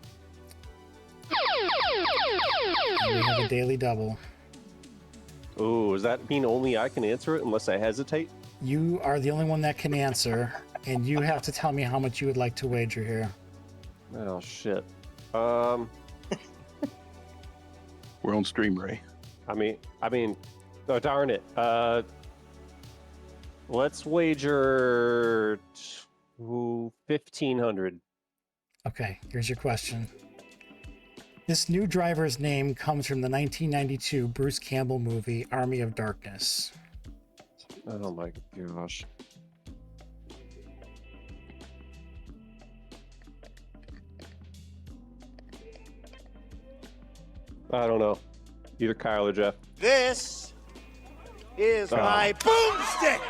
We have a daily double. Ooh, does that mean only I can answer it unless I hesitate? You are the only one that can answer, and you have to tell me how much you would like to wager here. Oh shit. We're on stream, Ray. I mean, oh darn it. Let's wager 1,500. Okay, here's your question. This new driver's name comes from the 1992 Bruce Campbell movie Army of Darkness. Oh my gosh. I don't know. Either Kyle or Jeff. This is Oh. my boomstick!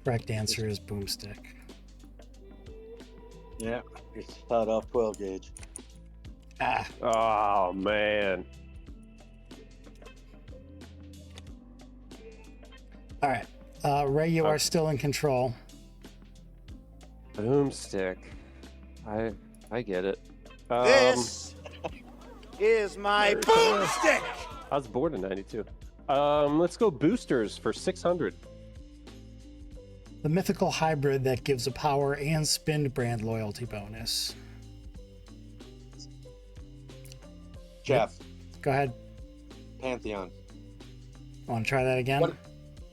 Correct answer is Boomstick. Yeah. It's hot off 12 gauge. Ah, Oh man. all right. Ray, you are still in control. Boomstick. I get it. This is my boomstick! I was born in 92. Let's go boosters for 600. The mythical hybrid that gives a power and spin brand loyalty bonus. Jeff, Go ahead. Pantheon. Want to try that again?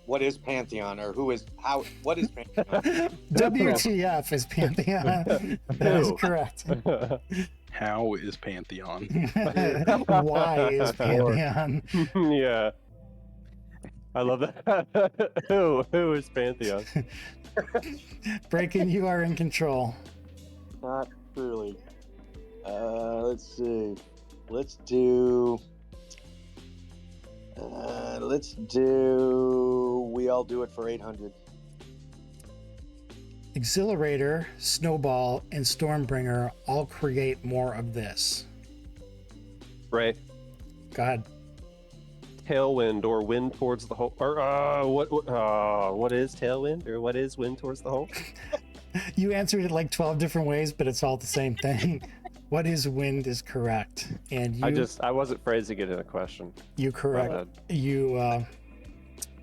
What is Pantheon, or what is Pantheon? WTF is Pantheon. That is correct. How is Pantheon? Why is Pantheon? Yeah. I love that. Who is Pantheon? Breaking, you are in control. Not truly. Let's see. Let's do. We all do it for 800. Exhilarator, Snowball, and Stormbringer all create more of this. Ray, Go ahead. tailwind or wind towards the hole. Or what is tailwind or what is wind towards the hole? You answered it like 12 different ways, but it's all the same thing. What is wind is correct. And you I wasn't phrasing it in a question. you correct. You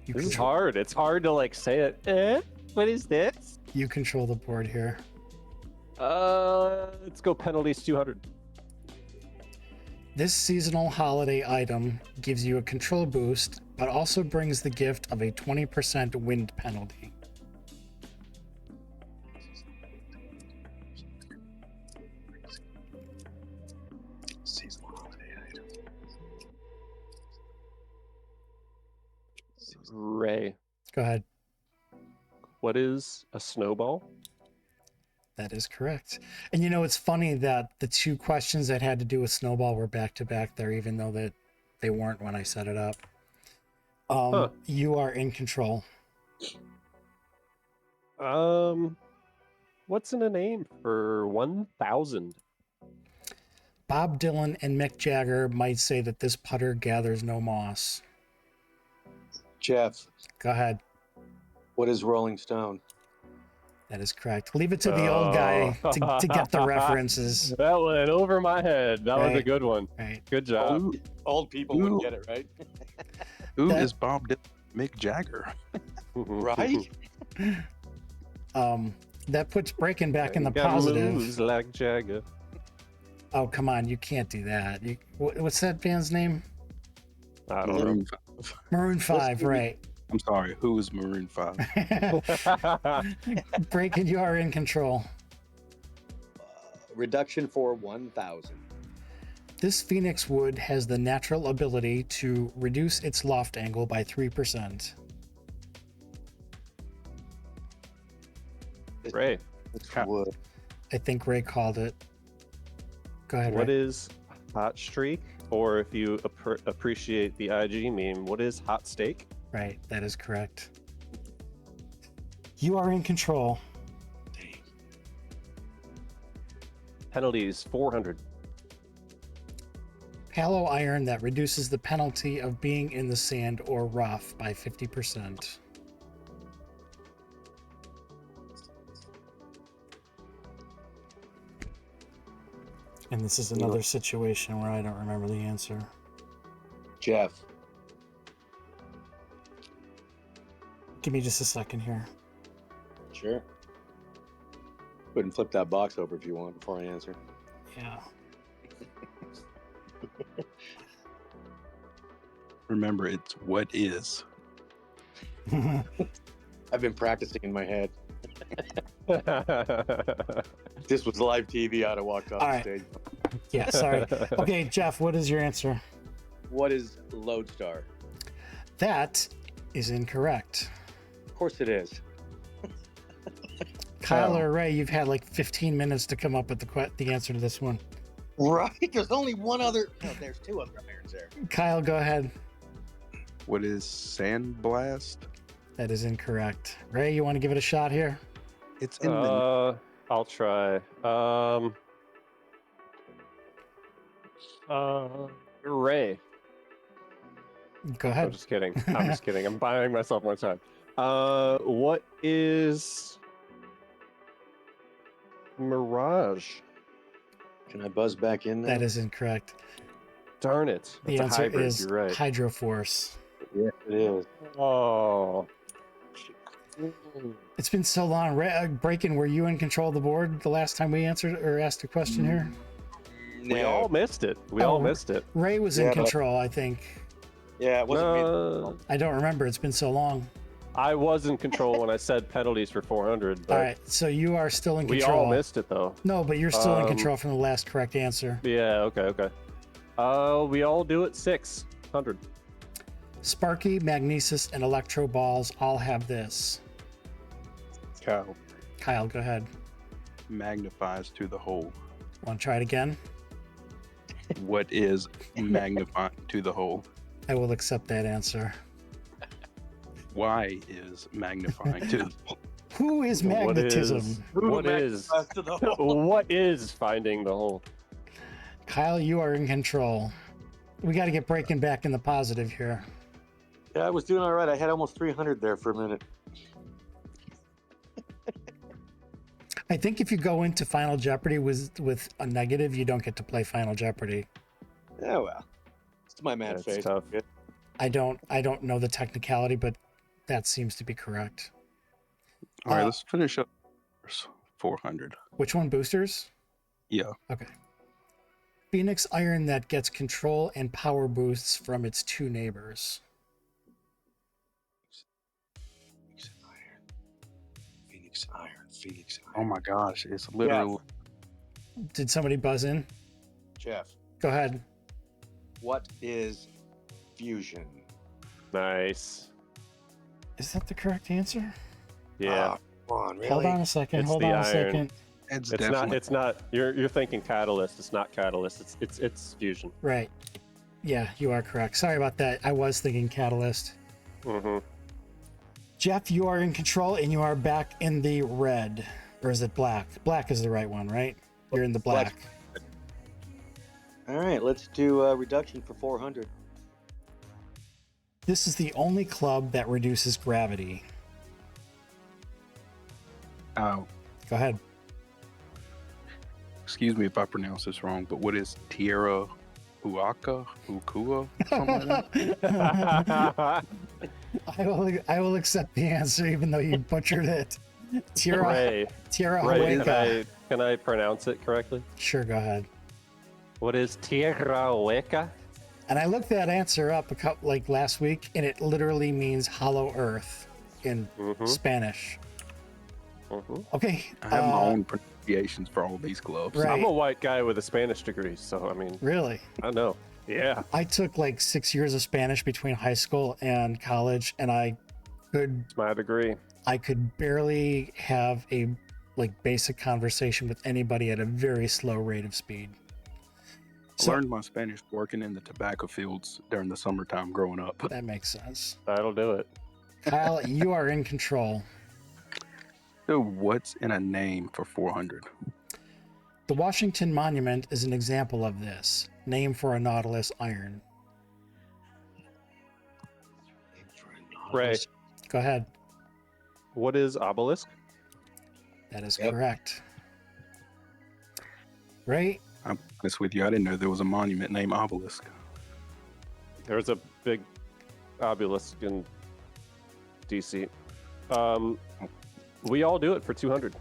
This is hard. It's hard to like say it. What is this? you control the board here. Let's go penalties 200. This seasonal holiday item gives you a control boost, but also brings the gift of a 20% wind penalty. Seasonal holiday item. Ray, Go ahead. what is a snowball? That is correct. And you know, it's funny that the two questions that had to do with Snowball were back to back there, even though that they weren't when I set it up. You are in control. What's in a name for 1,000? Bob Dylan and Mick Jagger might say that this putter gathers no moss. Jeff, Go ahead. what is Rolling Stone? That is correct. Leave it to the old guy to get the references. That went over my head. That was a Right. good one. Right. Good job. Old people would get it, right? Who That- is Bob Dylan? Mick Jagger? Right? That puts Breaking back in the Got positive. moves like Jagger. Oh, come on. You can't do that. What's that band's name? I don't know. Maroon 5. Maroon 5, right. I'm sorry. Who is Maroon 5? Breaking, you are in control. Reduction for 1,000. This Phoenix wood has the natural ability to reduce its loft angle by 3%. Ray, It's wood. I think Ray called it. Go ahead, what Ray. is hot streak? Or if you appreciate the IG meme, what is hot steak? Right, that is correct. You are in control. Penalties 400. Palo iron that reduces the penalty of being in the sand or rough by 50%. And this is another situation where I don't remember the answer. Jeff, Give me just a second here. sure. Go ahead and flip that box over if you want before I answer. Yeah. Remember, it's what is. I've been practicing in my head. This was live TV. I'd have walked off All the right. stage. Yeah, sorry. Okay, Jeff, what is your answer? What is Lodestar? That is incorrect. Of course it is. Kyle or Ray, you've had like 15 minutes to come up with the answer to this one. Right? There's only one other. No, there's two other irons there. Kyle, go ahead. What is Sandblast? That is incorrect. Ray, you want to give it a shot here? It's in the. I'll try. Ray. Go I'm ahead. just kidding. I'm just kidding. I'm buying myself more time. What is Mirage? Can I buzz back in there? That is incorrect. Darn it. The That's a answer hybrid. is You're right. Hydroforce. Yeah, it is. Oh. It's been so long. Breaking, were you in control of the board the last time we answered or asked a question here? We all missed it. We all missed it. Ray was Yeah, in but- control, I think. Yeah, it wasn't me. No, I don't remember. It's been so long. I was in control when I said penalties for 400. But All right, so you are still in we control. all missed it though. No, but you're still in control from the last correct answer. Yeah. Okay. We all do it 600. Sparky, Magnesis, and Electro Balls all have this. Kyle, Kyle, go ahead. magnifies to the whole. Want to try it again? What is magnifying to the whole? I will accept that answer. Why is magnifying to the whole? Who is magnetism? What is finding the hole? Kyle, you are in control. We got to get breaking back in the positive here. Yeah, I was doing all right. I had almost 300 there for a minute. I think if you go into Final Jeopardy with a negative, you don't get to play Final Jeopardy. Yeah, well, it's my mad That's face. tough. I don't know the technicality, but that seems to be correct. All right, let's finish up 400. Which one? Boosters? Yeah. Okay. Phoenix iron that gets control and power boosts from its two neighbors. Phoenix iron. Oh my gosh, it's literally. Did somebody buzz in? Jeff, Go ahead. what is fusion? Nice. Is that the correct answer? Yeah. Come on, really? Hold on a second. It's Hold the on a iron. second. It's It's definitely. not. It's not. You're thinking catalyst. It's not catalyst. It's fusion. Right. Yeah, you are correct. Sorry about that. I was thinking catalyst. Mm-hmm. Jeff, you are in control and you are back in the red. Or is it black? Black is the right one, right? You're in the black. All right, let's do reduction for 400. This is the only club that reduces gravity. Oh, Go ahead. excuse me if I pronounce this wrong, but what is Tierra Huaca? Ukua? Something like that? I will accept the answer even though you butchered it. Tierra Ray, Hueca. can I pronounce it correctly? Sure, go ahead. What is Tierra Hueca? And I looked that answer up like last week, and it literally means hollow earth in Spanish. Okay. I have my own pronunciations for all these clubs. Right. I'm a white guy with a Spanish degree, so I mean, Really? I know. Yeah. I took like 6 years of Spanish between high school and college, and I It's my degree. could barely have a like basic conversation with anybody at a very slow rate of speed. I learned my Spanish working in the tobacco fields during the summertime growing up. That makes sense. That'll do it. Kyle, you are in control. So what's in a name for 400? The Washington Monument is an example of this. Name for a Nautilus iron. Ray, Go ahead. what is obelisk? That is Yep. correct. Ray, I'm honest with you, I didn't know there was a monument named Obelisk. There's a big obelisk in DC. We all do it for 200.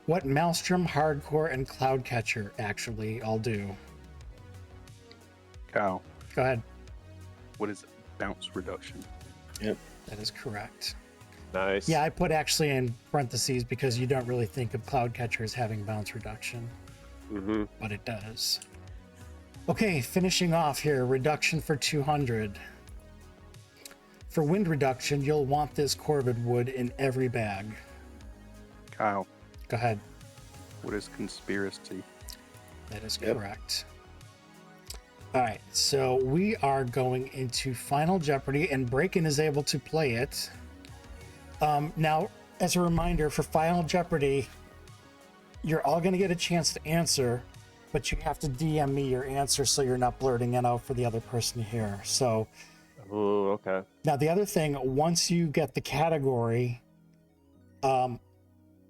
what Maelstrom, Hardcore, and Cloudcatcher actually all do? Kyle, Go ahead. what is bounce reduction? That is correct. Nice. Yeah, I put actually in parentheses because you don't really think of Cloudcatcher as having bounce reduction, Mm-hmm. but it does. Okay, finishing off here, reduction for 200. For wind reduction, you'll want this Corvid wood in every bag. Kyle, Go ahead. what is conspiracy? That is correct. All right, so we are going into Final Jeopardy, and Braken is able to play it. Now, as a reminder, for Final Jeopardy, you're all going to get a chance to answer, but you have to DM me your answer so you're not blurting it out for the other person to hear. So Ooh, okay. now the other thing, once you get the category,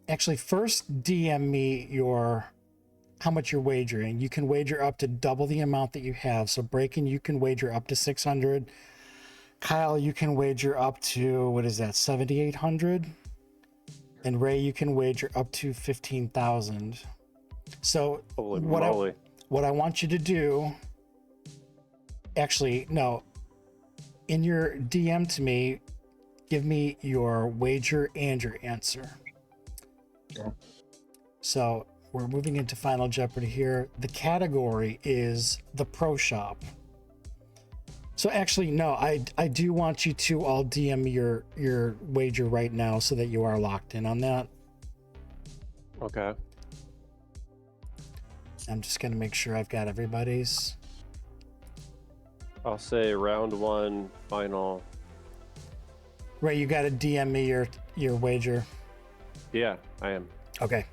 actually first DM me how much you're wagering. You can wager up to double the amount that you have. So Braken, you can wager up to 600. Kyle, you can wager up to, what is that, 7,800? And Ray, you can wager up to 15,000. So Holy what moly. I want you to do, actually, no, in your DM to me, give me your wager and your answer. Yeah. So we're moving into Final Jeopardy here. The category is the Pro Shop. So actually, no, I do want you to all DM me your wager right now so that you are locked in on that. Okay. I'm just gonna make sure I've got everybody's. I'll say round 1 final. Ray, you got to DM me your wager. Yeah, I am. Okay.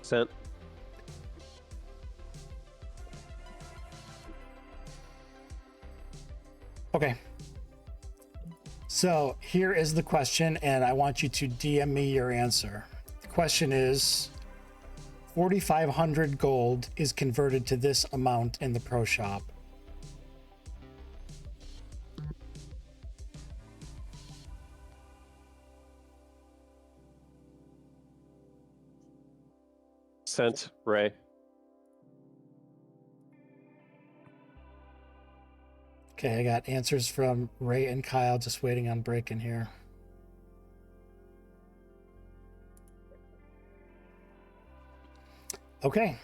Sent. Okay. So here is the question, and I want you to DM me your answer. The question is 4,500 gold is converted to this amount in the pro shop. Sent, Ray. Okay, I got answers from Ray and Kyle, just waiting on break-in here. Okay,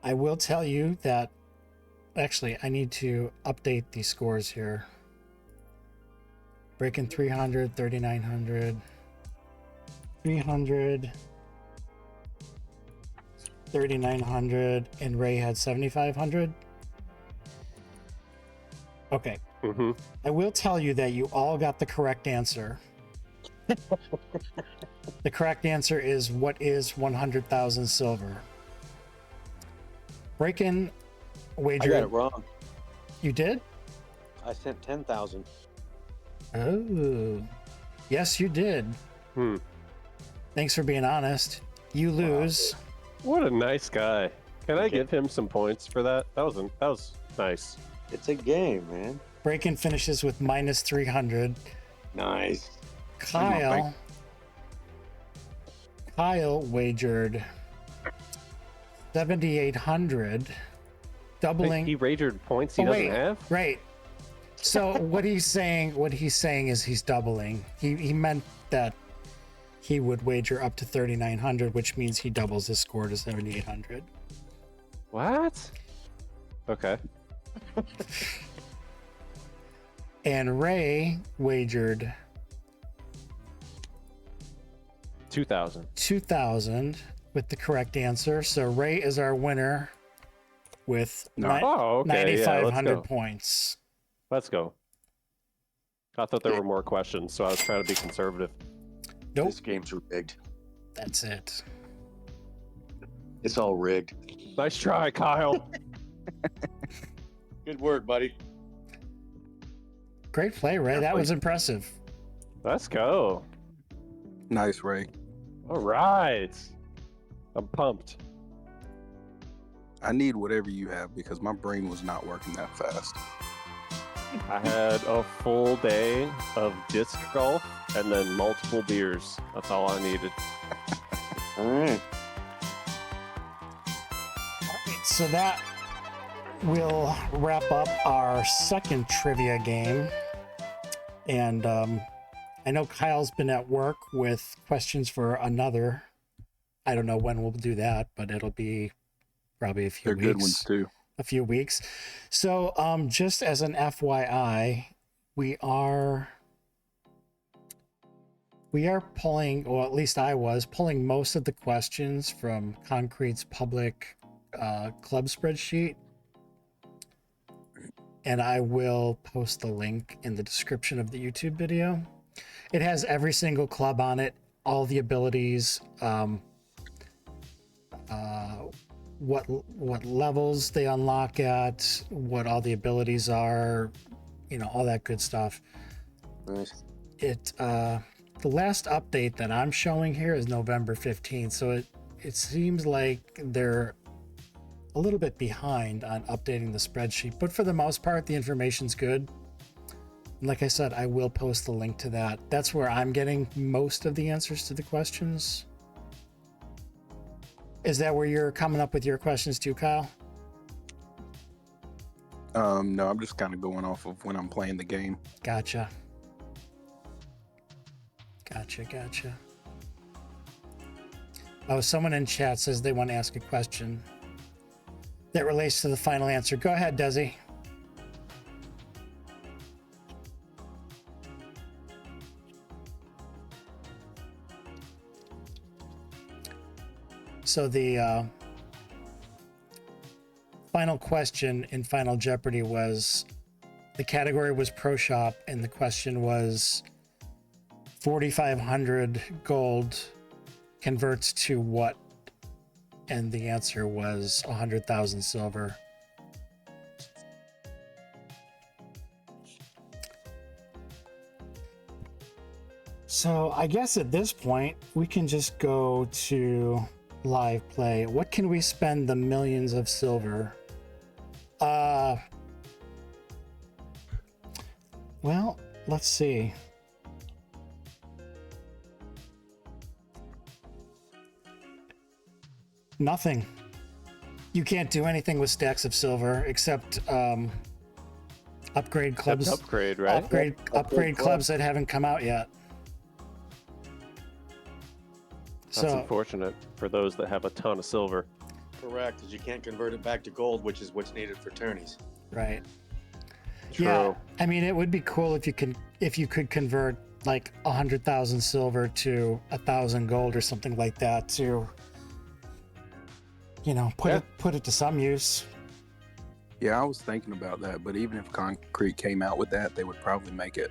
I will tell you that, actually, I need to update these scores here. Break-in 300, 3,900, 300, 3,900, and Ray had 7,500. Okay. Mm-hmm. I will tell you that you all got the correct answer. The correct answer is what is 100,000 silver? Break-in wager. I got it wrong. You did? I sent 10,000. Oh. Yes, you did. Hmm. Thanks for being honest. You lose. What a nice guy. Can I give him some points for that? That was nice. It's a game, man. Break-in finishes with minus 300. Nice. Kyle wagered 7,800, doubling. He wagered points he doesn't have? Right. So what he's saying is he's doubling. He meant that he would wager up to 3,900, which means he doubles his score to 7,800. What? Okay. And Ray wagered 2,000. 2,000 with the correct answer. So Ray is our winner with Oh, okay. Yeah, let's 9,500 go. points. Let's go. I thought there were more questions, so I was trying to be conservative. Nope. This game's rigged. That's it. It's all rigged. Nice try, Kyle. Good work, buddy. Great play, Ray. That was impressive. Let's go. Nice, Ray. All right. I'm pumped. I need whatever you have because my brain was not working that fast. I had a full day of disc golf and then multiple beers. That's all I needed. All right. So that will wrap up our second trivia game. And I know Kyle's been at work with questions for another. I don't know when we'll do that, but it'll be probably a few They're weeks. good ones too. A few weeks. So just as an FYI, we are pulling, or at least I was pulling most of the questions from Concrete's public club spreadsheet. And I will post the link in the description of the YouTube video. It has every single club on it, all the abilities, what levels they unlock at, what all the abilities are, all that good stuff. Nice. The last update that I'm showing here is November 15th, so it seems like they're a little bit behind on updating the spreadsheet, but for the most part, the information's good. And like I said, I will post the link to that. That's where I'm getting most of the answers to the questions. Is that where you're coming up with your questions too, Kyle? No, I'm just kind of going off of when I'm playing the game. Gotcha. Oh, someone in chat says they want to ask a question that relates to the final answer. Go ahead, Desi. So the final question in Final Jeopardy was, the category was Pro Shop, and the question was 4,500 gold converts to what? And the answer was 100,000 silver. So I guess at this point we can just go to live play. What can we spend the millions of silver? Well, let's see. Nothing. You can't do anything with stacks of silver except upgrade clubs. Except upgrade, right? Upgrade clubs that haven't come out yet. That's unfortunate for those that have a ton of silver. Correct, because you can't convert it back to gold, which is what's needed for tourneys. Right. True. Yeah, I mean, it would be cool if you could convert like 100,000 silver to 1,000 gold or something like that to, you know, put it to some use. Yeah, I was thinking about that, but even if Concrete came out with that, they would probably make it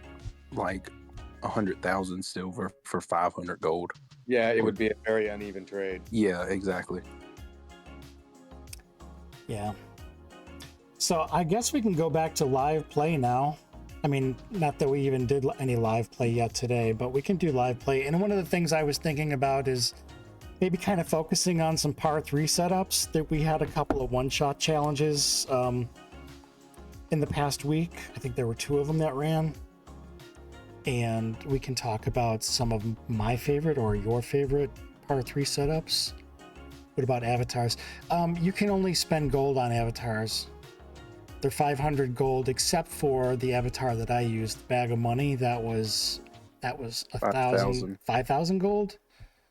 like 100,000 silver for 500 gold. Yeah, it would be a very uneven trade. Yeah, exactly. Yeah. So I guess we can go back to live play now. I mean, not that we even did any live play yet today, but we can do live play. And one of the things I was thinking about is maybe kind of focusing on some par 3 setups. That we had a couple of one-shot challenges in the past week. I think there were 2 of them that ran. And we can talk about some of my favorite or your favorite par 3 setups. What about avatars? You can only spend gold on avatars. They're 500 gold, except for the avatar that I used, Bag of Money. That was 5,000 gold.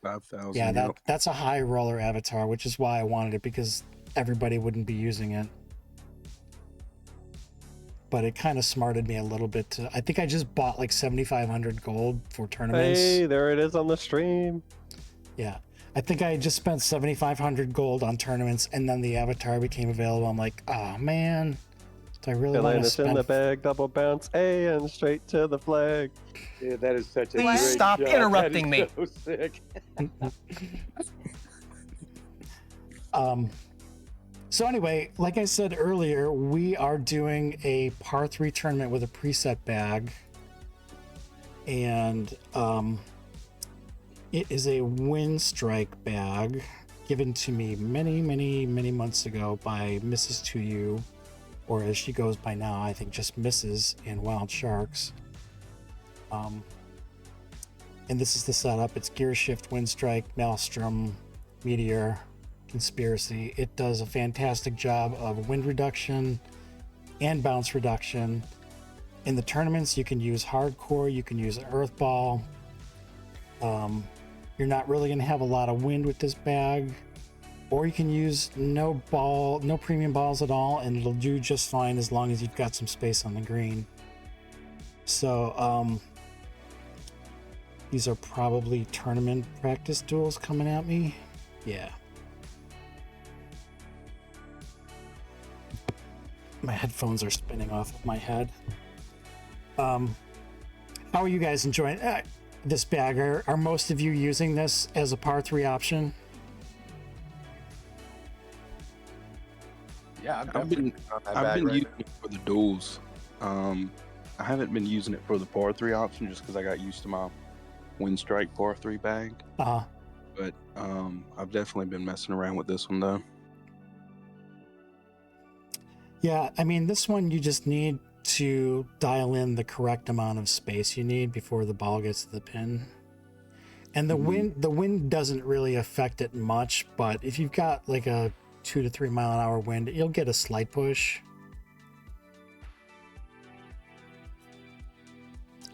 5,000. Yeah, that's a high roller avatar, which is why I wanted it, because everybody wouldn't be using it. But it kind of smarted me a little bit. I think I just bought like 7,500 gold for tournaments. Hey, there it is on the stream. Yeah. I think I just spent 7,500 gold on tournaments, and then the avatar became available. I'm like, oh man, do I really want to Atlantis spend? in the bag, double bounce, and straight to the flag. Yeah, that is such a Please great stop shot. interrupting me. That is so sick. So anyway, like I said earlier, we are doing a par 3 tournament with a preset bag, and it is a wind strike bag given to me many months ago by Mrs. 2U, or as she goes by now, I think just Mrs. in Wild Sharks. And this is the setup. It's Gear Shift, Wind Strike, Maelstrom, Meteor, Conspiracy. It does a fantastic job of wind reduction and bounce reduction. In the tournaments, you can use Hardcore, you can use an Earth Ball. You're not really going to have a lot of wind with this bag, or you can use no premium balls at all, and it'll do just fine as long as you've got some space on the green. So these are probably tournament practice duels coming at me. Yeah. My headphones are spinning off of my head. How are you guys enjoying this bag? Are most of you using this as a par 3 option? Yeah, I've been using it for the duels. I haven't been using it for the par 3 option just because I got used to my wind strike par 3 bag. But I've definitely been messing around with this one though. Yeah, I mean, this one you just need to dial in the correct amount of space you need before the ball gets to the pin. And the wind doesn't really affect it much, but if you've got like a 2 to 3 mile an hour wind, you'll get a slight push.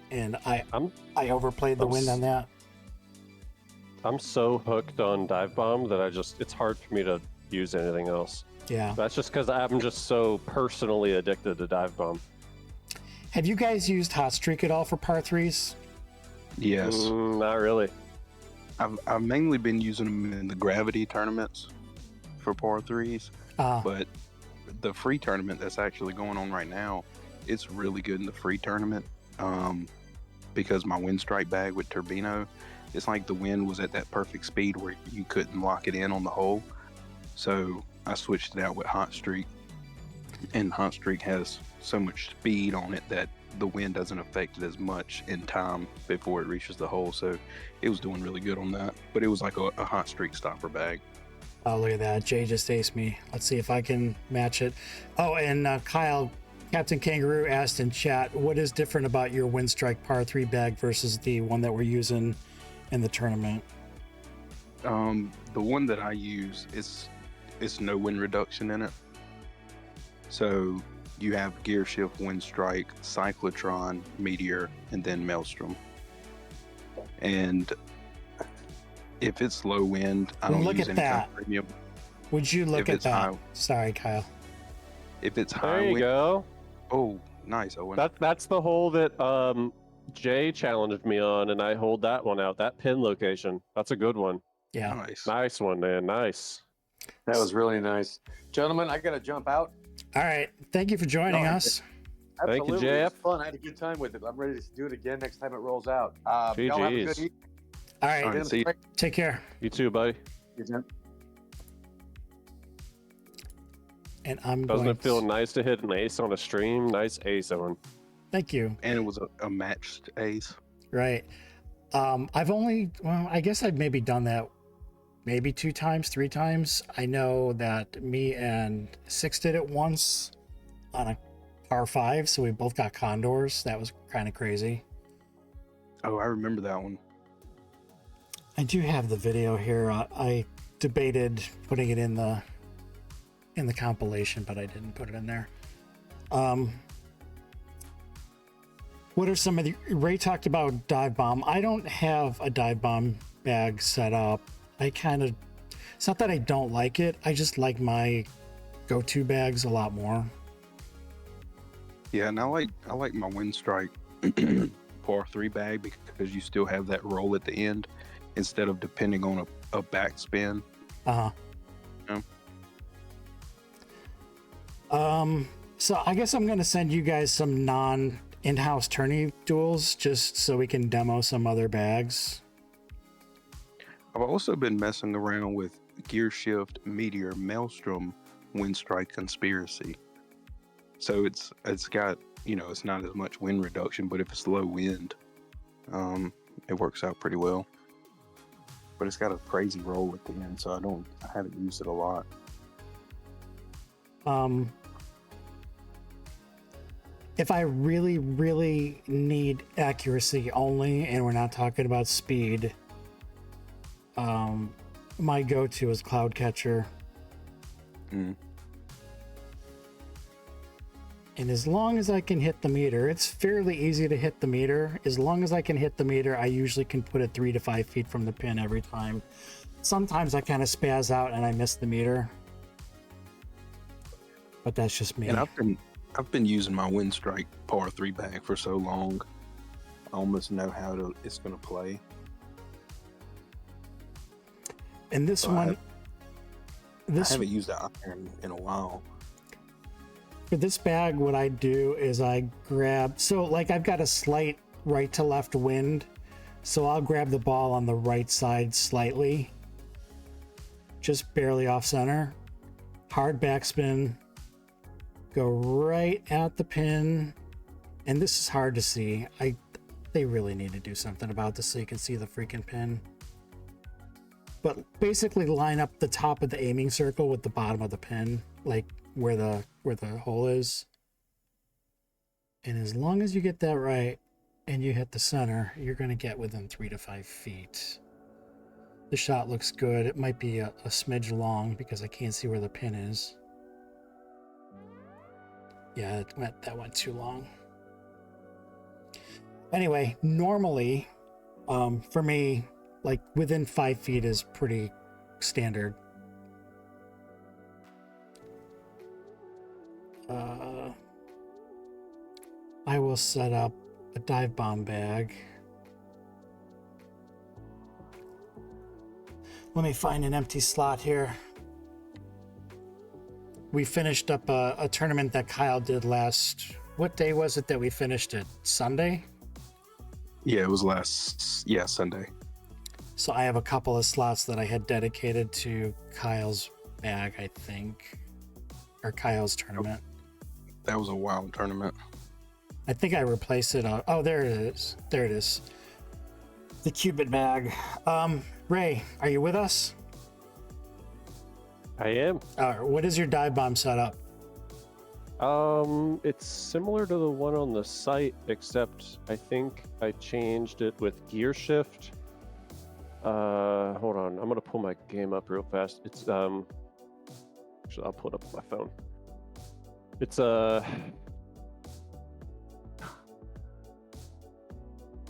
And I overplayed the wind on that. I'm so hooked on dive bomb that it's hard for me to use anything else. Yeah. That's just because I'm just so personally addicted to dive bomb. Have you guys used Hot Streak at all for par threes? Yes. Not really. I've mainly been using them in the gravity tournaments for par threes, but the free tournament that's actually going on right now, it's really good in the free tournament because my wind strike bag with Turbino, it's like the wind was at that perfect speed where you couldn't lock it in on the hole. So I switched it out with Hot Streak, and Hot Streak has so much speed on it that the wind doesn't affect it as much in time before it reaches the hole. So it was doing really good on that, but it was like a Hot Streak stopper bag. Oh, look at that. Jay just aced me. Let's see if I can match it. Oh, and Kyle, Captain Kangaroo asked in chat, what is different about your wind strike par 3 bag versus the one that we're using in the tournament? The one that I use it's no wind reduction in it. So you have Gear Shift, Wind Strike, Cyclotron, Meteor, and then Maelstrom. And if it's low wind, I don't Look use at any kind that. of premium. Would you look If at it's that? high- Sorry, Kyle. If it's high There you wind, go. oh, nice, Owen. That's the hole that Jay challenged me on, and I hold that one out. That pin location. That's a good one. Yeah. Nice. Nice one, man. Nice. That was really nice. Gentlemen, I got to jump out. All right. Thank you for joining No, us. Thank you, Absolutely. It was JF. fun. I had a good time with it. I'm ready to do it again next time it rolls out. Y'all have a good GG's. evening. All right. All right, see you. Take care. You too, buddy. And I'm Doesn't going it feel nice to hit an ace on a stream? Nice ace, Owen. Thank you. And it was a matched ace. Right. I guess I've maybe done that maybe 2 times, 3 times. I know that me and Six did it once on a par 5, so we both got condors. That was kind of crazy. Oh, I remember that one. I do have the video here. I debated putting it in the compilation, but I didn't put it in there. What are some of the... Ray talked about dive bomb. I don't have a dive bomb bag set up. It's not that I don't like it. I just like my go-to bags a lot more. Yeah, and I like my wind strike par 3 bag because you still have that roll at the end instead of depending on a backspin. Uh-huh. Yeah. So I guess I'm going to send you guys some non-in-house tourney duels just so we can demo some other bags. I've also been messing around with Gear Shift, Meteor, Maelstrom, Wind Strike, Conspiracy. So it's got, it's not as much wind reduction, but if it's low wind, it works out pretty well. But it's got a crazy roll at the end, so I haven't used it a lot. If I really, really need accuracy only, and we're not talking about speed, my go-to is Cloudcatcher. Mm. And as long as I can hit the meter, it's fairly easy to hit the meter. As long as I can hit the meter, I usually can put it 3 to 5 feet from the pin every time. Sometimes I kind of spaz out and I miss the meter. But that's just me. And I've been using my Wind Strike par 3 bag for so long. I almost know how it's going to play. And this So one, I haven't used the iron in a while. for this bag, what I do is I grab, so like I've got a slight right to left wind, so I'll grab the ball on the right side slightly, just barely off center, hard backspin, go right at the pin, and this is hard to see. They really need to do something about this so you can see the freaking pin. But basically line up the top of the aiming circle with the bottom of the pin, like where the hole is. And as long as you get that right and you hit the center, you're going to get within 3 to 5 feet. The shot looks good. It might be a smidge long because I can't see where the pin is. Yeah, that went too long. Anyway, normally, for me, like within 5 feet is pretty standard. I will set up a dive bomb bag. Let me find an empty slot here. We finished up a tournament that Kyle did last. What day was it that we finished it? Sunday? Yeah, it was Sunday. So I have a couple of slots that I had dedicated to Kyle's bag, I think. Or Kyle's tournament. That was a wild tournament. I think I replaced it on. Oh, there it is. There it is. The Cupid bag. Ray, are you with us? I am. What is your dive bomb setup? It's similar to the one on the site, except I think I changed it with gear shift. Hold on, I'm gonna pull my game up real fast. It's actually I'll pull it up on my phone. It's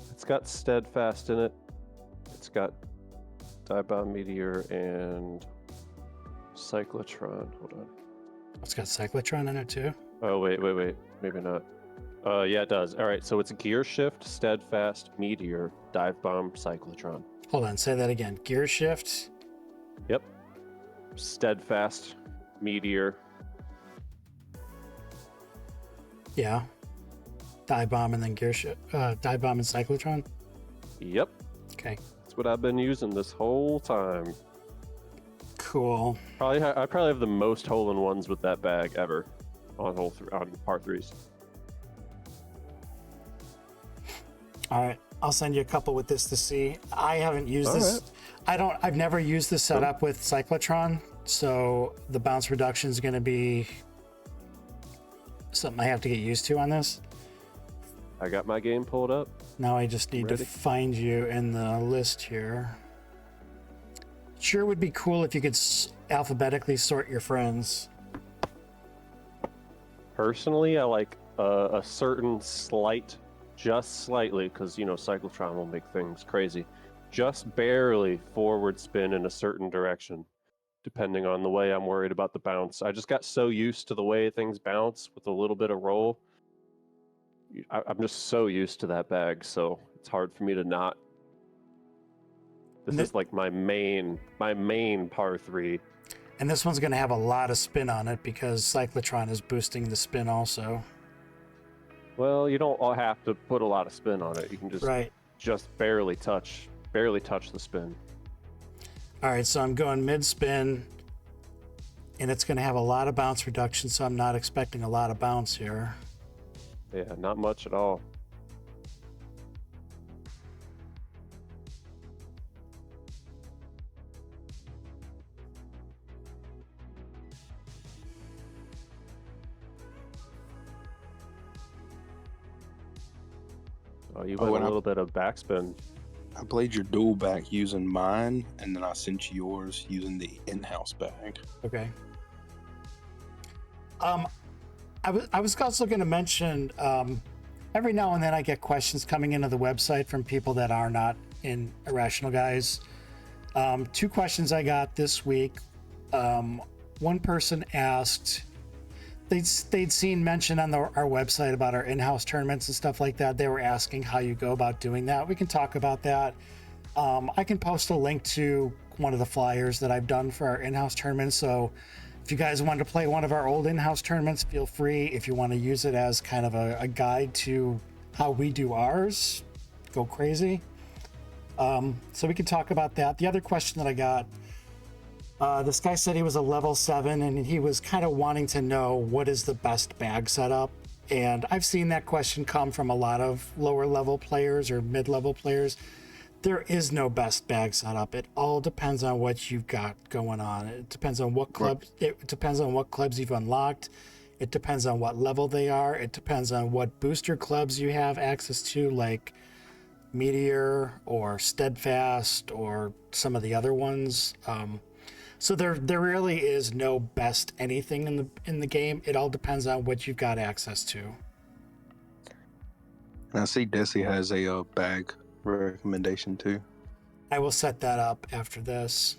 it's got steadfast in it. It's got dive bomb meteor and cyclotron. Hold on. It's got cyclotron in it too. Oh wait, maybe not. Yeah, it does. All right, so it's gear shift, steadfast, meteor, dive bomb, cyclotron. Hold on, say that again. Gear shift. Yep. Steadfast, meteor. Yeah. Dive bomb and then gear shift. Dive bomb and cyclotron. Yep. Okay. That's what I've been using this whole time. Cool. I probably have the most hole-in-ones with that bag ever on on par threes. All right. I'll send you a couple with this to see. I haven't used All this. right. I've never used this setup with cyclotron, so the bounce reduction is going to be something I have to get used to on this. I got my game pulled up. Now I just need to Ready? find you in the list here. Sure would be cool if you could alphabetically sort your friends. Personally, I like a certain just slightly, because, cyclotron will make things crazy. Just barely forward spin in a certain direction, depending on the way I'm worried about the bounce. I just got so used to the way things bounce with a little bit of roll. I'm just so used to that bag, so it's hard for me to not. This is like my main par three. And this one's going to have a lot of spin on it because cyclotron is boosting the spin also. Well, you don't all have to put a lot of spin on it. You can just barely touch the spin. All right, so I'm going mid spin, and it's going to have a lot of bounce reduction, so I'm not expecting a lot of bounce here. Yeah, not much at all. Oh, you went a little bit of backspin. I played your dual back using mine, and then I sent you yours using the in-house bag. Okay. I was also going to mention, every now and then I get questions coming into the website from people that are not in Irrational Guys. 2 questions I got this week. One person asked, they'd seen mention on our website about our in-house tournaments and stuff like that. They were asking how you go about doing that. We can talk about that. I can post a link to one of the flyers that I've done for our in-house tournaments. So if you guys want to play one of our old in-house tournaments, feel free. If you want to use it as kind of a guide to how we do ours, go crazy. So we can talk about that. The other question that I got, this guy said he was a level 7 and he was kind of wanting to know what is the best bag setup. And I've seen that question come from a lot of lower level players or mid-level players. There is no best bag setup. It all depends on what you've got going on. It depends on what clubs. It depends on what clubs you've unlocked. It depends on what level they are. It depends on what booster clubs you have access to, like Meteor or Steadfast or some of the other ones. So there really is no best anything in the game. It all depends on what you've got access to. And I see Desi has a bag recommendation too. I will set that up after this.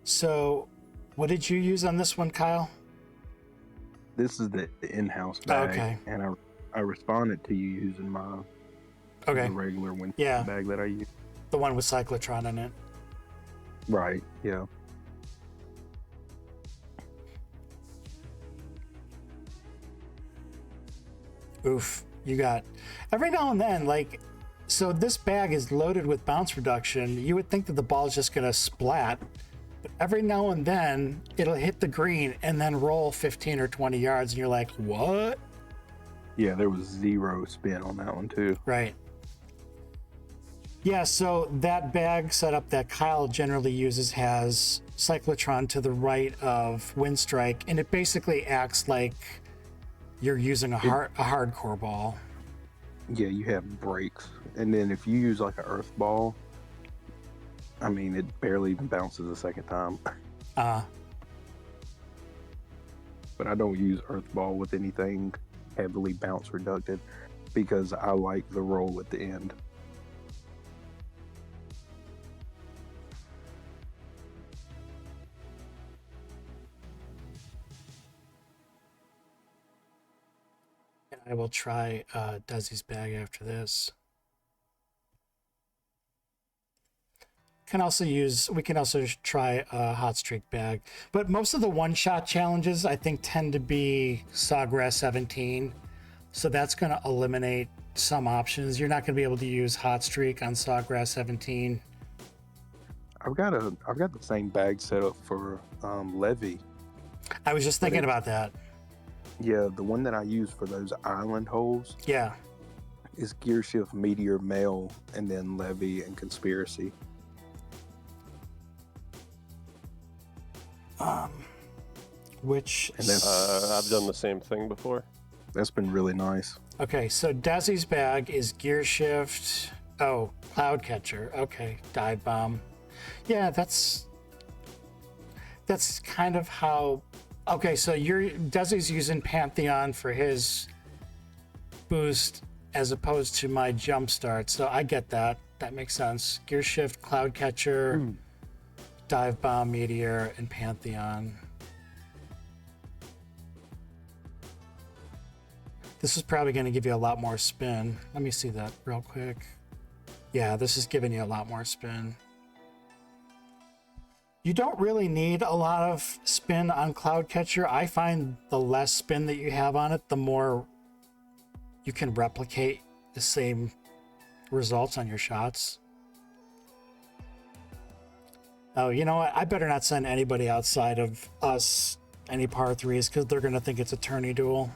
So, what did you use on this one, Kyle? This is the in-house bag, Okay. and I responded to you using my Okay. the regular win Yeah. bag that I use. The one with cyclotron in it. Right. Yeah. Oof. You got every now and then, like, so this bag is loaded with bounce reduction. You would think that the ball is just gonna splat, but every now and then it'll hit the green and then roll 15 or 20 yards, and you're like, what? Yeah. There was 0 spin on that one too. Right. Yeah, so that bag setup that Kyle generally uses has cyclotron to the right of wind strike, and it basically acts like you're using a hardcore ball. Yeah, you have brakes, and then if you use like an earth ball, I mean, it barely even bounces a second time. Uh, But I don't use earth ball with anything heavily bounce reducted because I like the roll at the end. and I will try Desi's bag after this. We can also try a hot streak bag, but most of the one-shot challenges I think tend to be Sawgrass 17, so that's going to eliminate some options. You're not going to be able to use hot streak on Sawgrass 17. I've got the same bag set up for Levy. I was just thinking about that. Yeah, the one that I use for those island holes Yeah. is Gear Shift, Meteor, Mail, and then Levy and Conspiracy. Which And then I've done the same thing before. that's been really nice. okay, so Desi's bag is Gear Shift. Oh, Cloud Catcher. Okay, Dive Bomb. Yeah, that's kind of how. Okay, so Desi's using Pantheon for his boost as opposed to my jump start. So I get that. That makes sense. Gear Shift, Cloud Catcher, Dive Bomb, Meteor, and Pantheon. This is probably going to give you a lot more spin. Let me see that real quick. Yeah, this is giving you a lot more spin. You don't really need a lot of spin on Cloud Catcher. I find the less spin that you have on it, the more you can replicate the same results on your shots. Oh, you know what? I better not send anybody outside of us any par threes because they're going to think it's a tourney duel.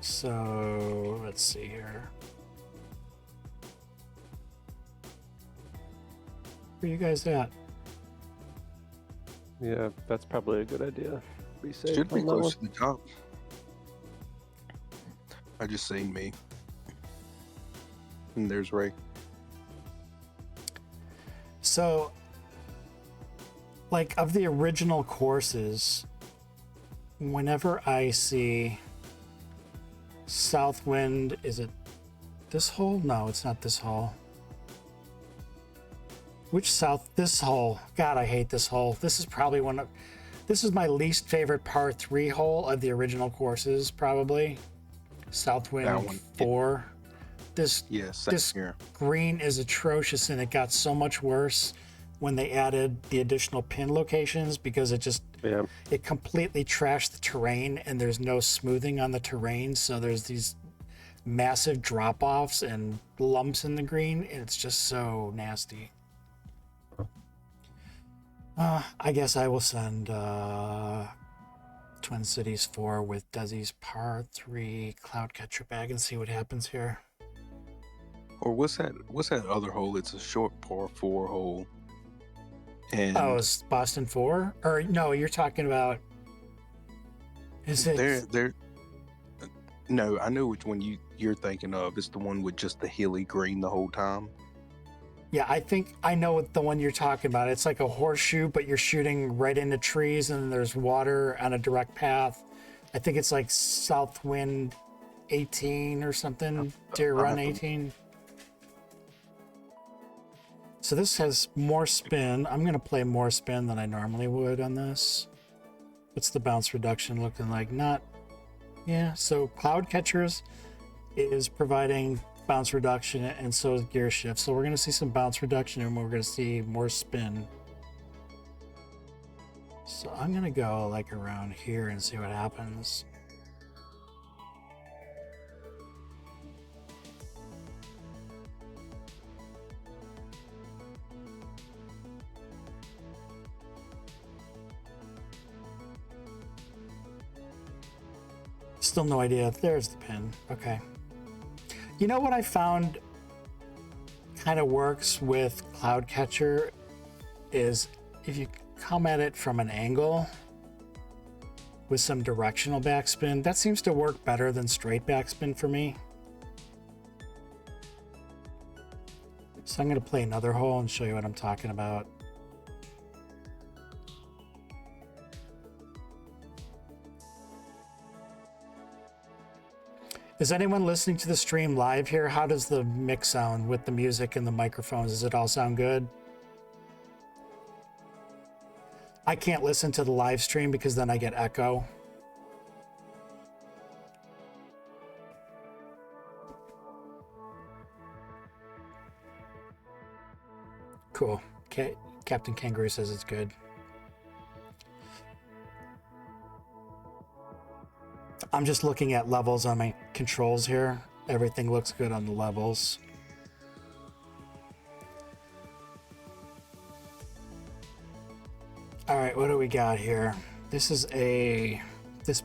So let's see here. Where you guys at? Yeah, that's probably a good idea. Be safe. Should be on that close one. to the top. I just seen me. And there's Ray. So, like, of the original courses, whenever I see Southwind, is it this hole? No, it's not this hole. This hole. God, I hate this hole. This is probably this is my least favorite par 3 hole of the original courses, probably. Southwind That one. 4. This Yes, here. green is atrocious, and it got so much worse when they added the additional pin locations because it completely trashed the terrain, and there's no smoothing on the terrain, so there's these massive drop-offs and lumps in the green, and it's just so nasty. I guess I will send Twin Cities 4 with Desi's par 3 Cloud Catcher bag and see what happens here. Or what's that other hole? It's a short par 4 hole. And Oh, is Boston 4? Or no, you're talking about. Is it? they're no, I know which one you're thinking of. It's the one with just the hilly green the whole time. Yeah, I think I know what the one you're talking about. It's like a horseshoe, but you're shooting right into trees and there's water on a direct path. I think it's like Southwind 18 or something. Deer Run 18. So this has more spin. I'm going to play more spin than I normally would on this. What's the bounce reduction looking like? Not... Yeah, so Cloud Catchers is providing bounce reduction, and so is Gear Shift. So we're going to see some bounce reduction, and we're going to see more spin. So I'm going to go like around here and see what happens. Still no idea. There's the pin. Okay. You know what I found kind of works with Cloud Catcher is if you come at it from an angle with some directional backspin, that seems to work better than straight backspin for me. So I'm going to play another hole and show you what I'm talking about. Is anyone listening to the stream live here? How does the mix sound with the music and the microphones? Does it all sound good? I can't listen to the live stream because then I get echo. Cool. Okay. Captain Kangaroo says it's good. I'm just looking at levels on my controls here. Everything looks good on the levels. All right, what do we got here? This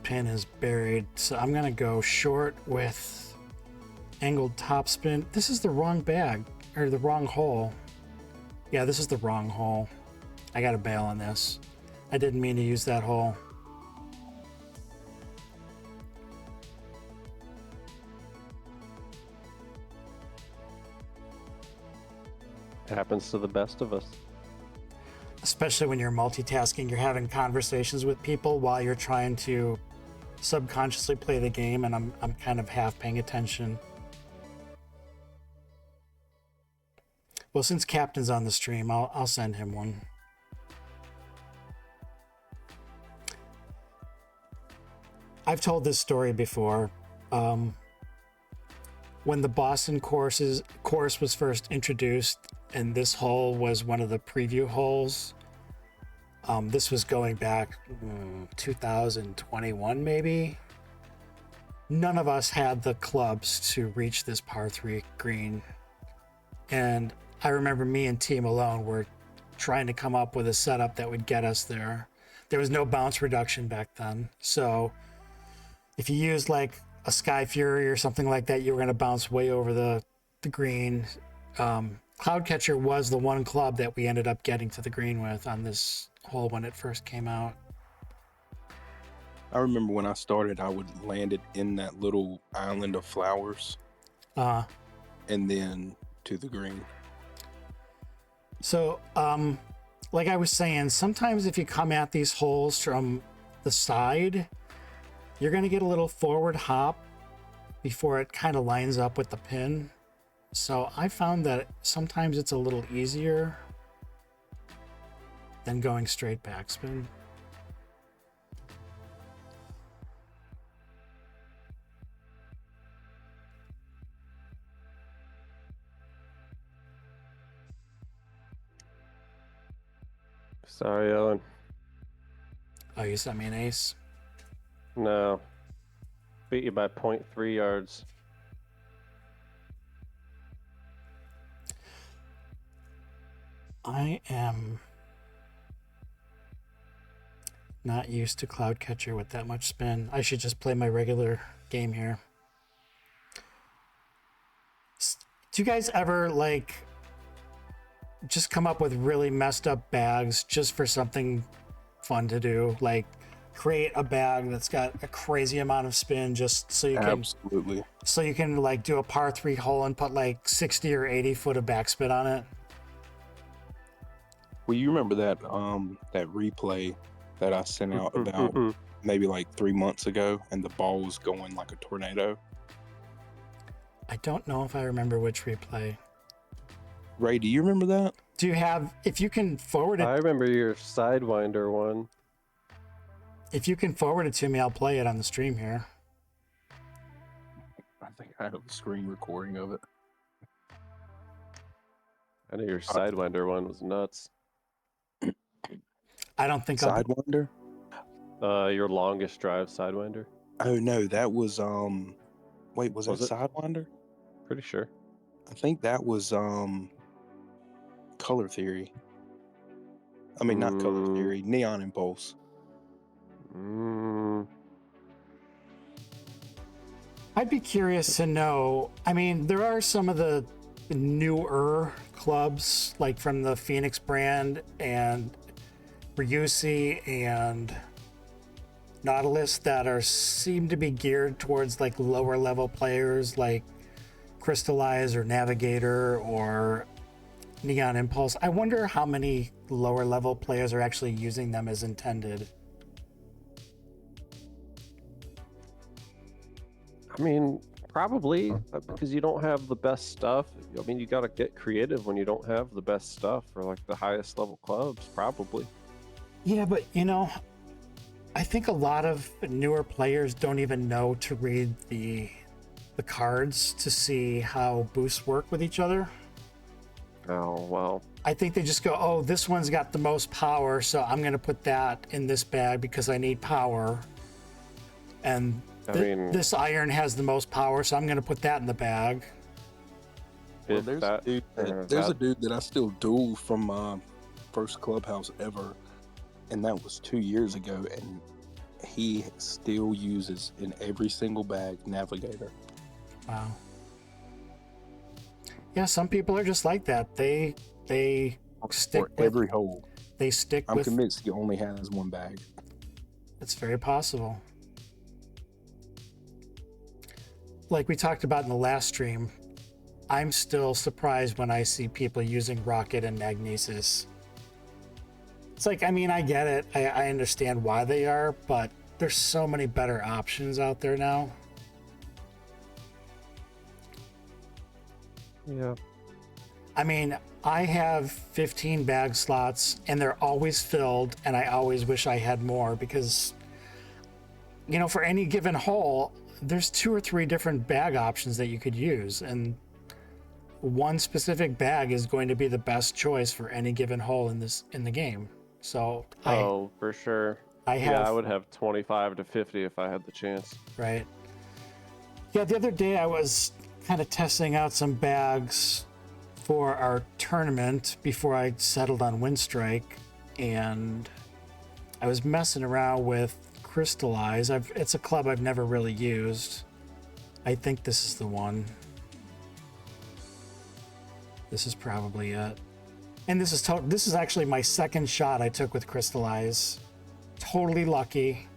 pin is buried, so I'm gonna go short with angled topspin. This is the wrong bag, or the wrong hole. Yeah, this is the wrong hole. I gotta bail on this. I didn't mean to use that hole. Happens to the best of us. Especially when you're multitasking, you're having conversations with people while you're trying to subconsciously play the game, and I'm kind of half paying attention. Well, since Captain's on the stream, I'll send him one. I've told this story before. When the Boston course was first introduced, and this hole was one of the preview holes. This was going back 2021 maybe. None of us had the clubs to reach this par 3 green. And I remember me and Team Alone were trying to come up with a setup that would get us there. There was no bounce reduction back then. So if you used like a Sky Fury or something like that, you were going to bounce way over the green. Cloudcatcher was the one club that we ended up getting to the green with on this hole when it first came out. I remember when I started, I would land it in that little island of flowers. And then to the green. So, like I was saying, sometimes if you come at these holes from the side, you're going to get a little forward hop before it kind of lines up with the pin. So I found that sometimes it's a little easier than going straight backspin. Sorry, Owen. Oh, you sent me an ace? No. Beat you by 0.3 yards. I am not used to Cloudcatcher with that much spin. I should just play my regular game here. Do you guys ever like just come up with really messed up bags just for something fun to do? Like create a bag that's got a crazy amount of spin just so you can like do a par 3 hole and put like 60 or 80 foot of backspin on it. Well, you remember that that replay that I sent out about maybe like 3 months ago, and the ball was going like a tornado? I don't know if I remember which replay. Ray, do you remember that? Do you have, if you can forward I it, remember your Sidewinder one. if you can forward it to me, I'll play it on the stream here. I think I have a screen recording of it. I know your Sidewinder one was nuts. I don't think I'll, Sidewinder? Your longest drive Sidewinder. Oh no, that was wait, was Was that it? Sidewinder? Pretty sure. I think that was Color Theory. I mean, not Color Theory, Neon Impulse. I'd be curious to know. I mean, there are some of the newer clubs, like from the Phoenix brand and Ryusi and Nautilus, that are seem to be geared towards like lower level players, like Crystallize or Navigator or Neon Impulse. I wonder how many lower level players are actually using them as intended. I mean, probably because you don't have the best stuff. I mean, you got to get creative when you don't have the best stuff for like the highest level clubs, probably. Yeah, but you know, I think a lot of newer players don't even know to read the cards to see how boosts work with each other. Oh, well. I think they just go, oh, this one's got the most power, so I'm going to put that in this bag because I need power. And this iron has the most power, so I'm going to put that in the bag. Well, there's a dude that I still duel from my first clubhouse ever, and that was 2 years ago, and he still uses in every single bag Navigator. Wow. Yeah, some people are just like that. They stick with every hole. They stick I'm with. convinced he only has one bag. It's very possible. Like we talked about in the last stream, I'm still surprised when I see people using Rocket and Magnesis. It's like, I mean, I get it. I understand why they are, but there's so many better options out there now. Yeah. I mean, I have 15 bag slots and they're always filled, and I always wish I had more because, you know, for any given hole, there's 2 or 3 different bag options that you could use, and one specific bag is going to be the best choice for any given hole in the game. So for sure. I would have 25 to 50 if I had the chance. Right. Yeah, the other day I was kind of testing out some bags for our tournament before I settled on Windstrike, and I was messing around with Crystallize. It's a club I've never really used. I think this is the one. This is probably it. And this is actually my second shot I took with Crystallize. Totally lucky.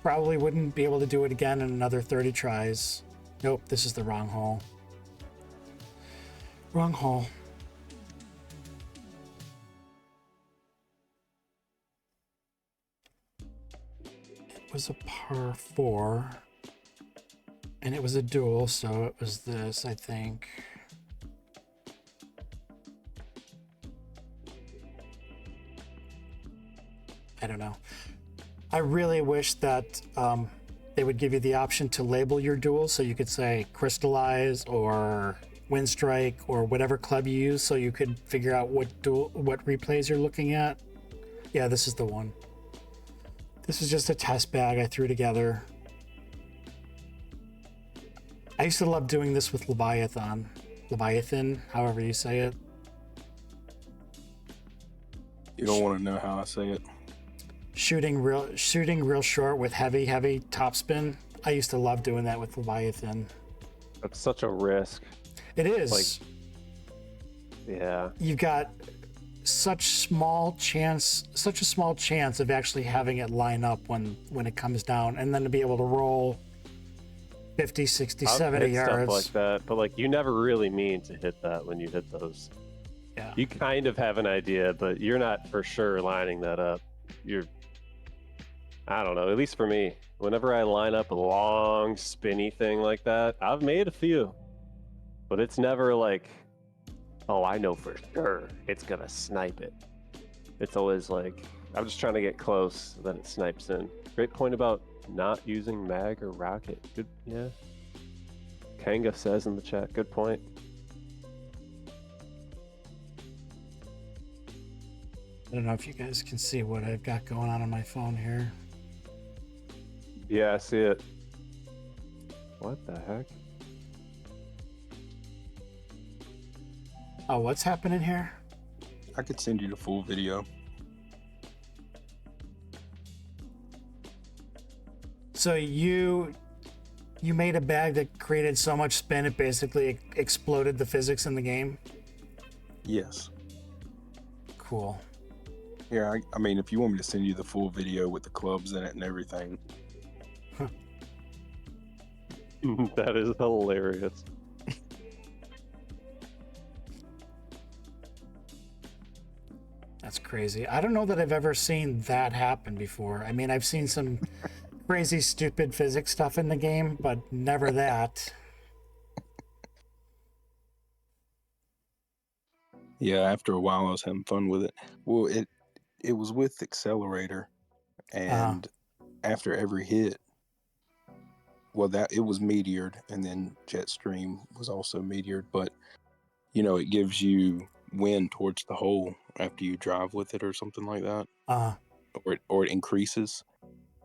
Probably wouldn't be able to do it again in another 30 tries. Nope, this is the wrong hole. Wrong hole. It was a par 4. And it was a duel, so it was this, I think. I don't know. I really wish that they would give you the option to label your duel, so you could say Crystallize or Windstrike or whatever club you use, so you could figure out what replays you're looking at. Yeah, this is the one. This is just a test bag I threw together. I used to love doing this with Leviathan, however you say it. You don't want to know how I say it. Shooting real short with heavy topspin. I used to love doing that with Leviathan. That's such a risk. It is. Like, yeah. You've got such a small chance of actually having it line up when it comes down, and then to be able to roll 50, 60, 70 yards. Stuff like that, but like you never really mean to hit that when you hit those. Yeah. You kind of have an idea, but you're not for sure lining that up. I don't know, at least for me, whenever I line up a long spinny thing like that, I've made a few. but it's never like, oh, I know for sure it's gonna snipe it. It's always like, I'm just trying to get close, then it snipes in. Great point about not using mag or rocket. Good, yeah. Kanga says in the chat, good point. I don't know if you guys can see what I've got going on my phone here. Yeah, I see it. What the heck? Oh, what's happening here? I could send you the full video. So you made a bag that created so much spin it basically exploded the physics in the game? Yes. Cool. Yeah, I mean, if you want me to send you the full video with the clubs in it and everything. That is hilarious. That's crazy. I don't know that I've ever seen that happen before. I mean, I've seen some crazy, stupid physics stuff in the game, but never that. Yeah, after a while I was having fun with it. Well, it was with Accelerator, and after every hit, well, that it was meteored, and then Jetstream was also meteored, but you know, it gives you wind towards the hole after you drive with it or something like that. Or it increases.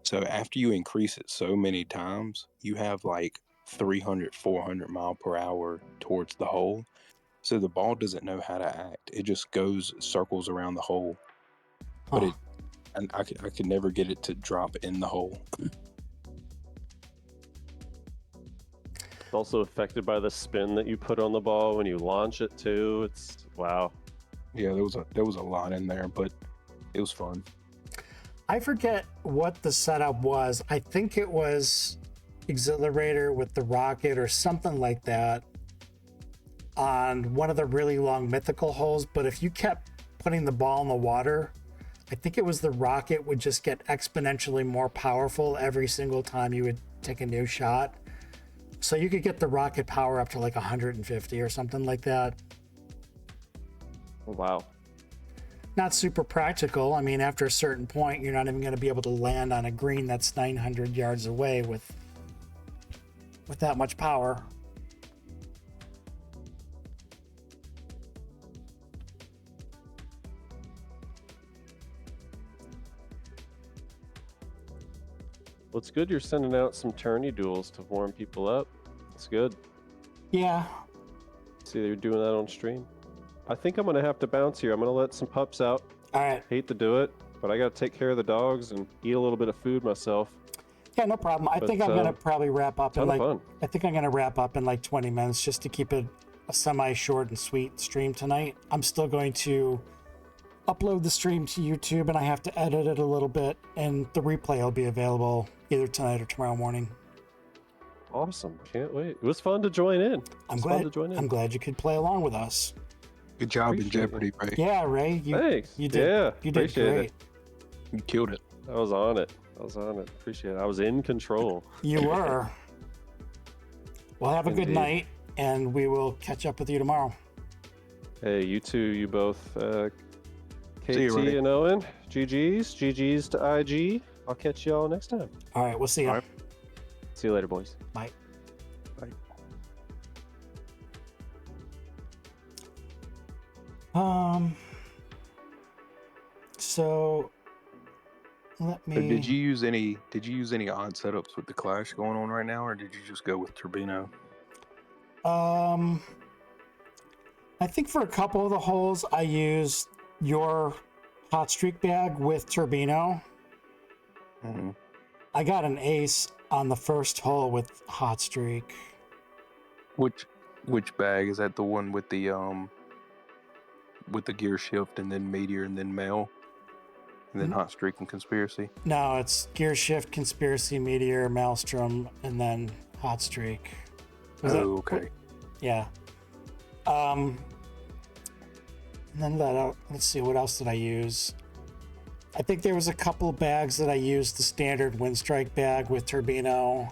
So after you increase it so many times, you have like 300, 400 mile per hour towards the hole. So the ball doesn't know how to act. It just goes circles around the hole. But I could never get it to drop in the hole. It's also affected by the spin that you put on the ball when you launch it too. It's wow. Yeah, there was a lot in there, but it was fun. I forget what the setup was. I think it was Exhilarator with the rocket or something like that on one of the really long mythical holes. But if you kept putting the ball in the water, I think it was the rocket would just get exponentially more powerful every single time you would take a new shot. So you could get the rocket power up to like 150 or something like that. Oh, wow. Not super practical. I mean, after a certain point, you're not even going to be able to land on a green that's 900 yards away with that much power. Well, it's good you're sending out some tourney duels to warm people up. It's good. Yeah. See, you're doing that on stream. I think I'm gonna have to bounce here. I'm gonna let some pups out. All right. Hate to do it, but I gotta take care of the dogs and eat a little bit of food myself. Yeah, no problem. I think I'm gonna probably wrap up in like I think I'm gonna wrap up in like 20 minutes just to keep it a semi-short and sweet stream tonight. I'm still going to upload the stream to YouTube, and I have to edit it a little bit, and the replay will be available either tonight or tomorrow morning. Awesome. Can't wait. It was fun to join in. I'm glad you could play along with us. Good job in Jeopardy, Ray. Yeah, Ray. Thanks. You did. Yeah, you did great. It. You killed it. I was on it. Appreciate it. I was in control. You were. Well, have a good Indeed. night, and we will catch up with you tomorrow. Hey, you two, you both, KT See you, Ray. and Owen. GG's to IG. I'll catch y'all next time. All right, we'll see you. All right. See you later, boys. Bye. Bye. So let me. So did you use any odd setups with the Clash going on right now, or did you just go with Turbino? I think for a couple of the holes, I used your hot streak bag with Turbino. Mm-hmm. I got an ace on the first hole with hot streak. Which bag is that? The one with the gear shift and then meteor and then mail and then hot streak and conspiracy? No, it's gear shift, conspiracy, meteor, maelstrom, and then hot streak. Okay. Yeah. And then let's see, what else did I use? I think there was a couple bags that I used the standard Windstrike bag with Turbino.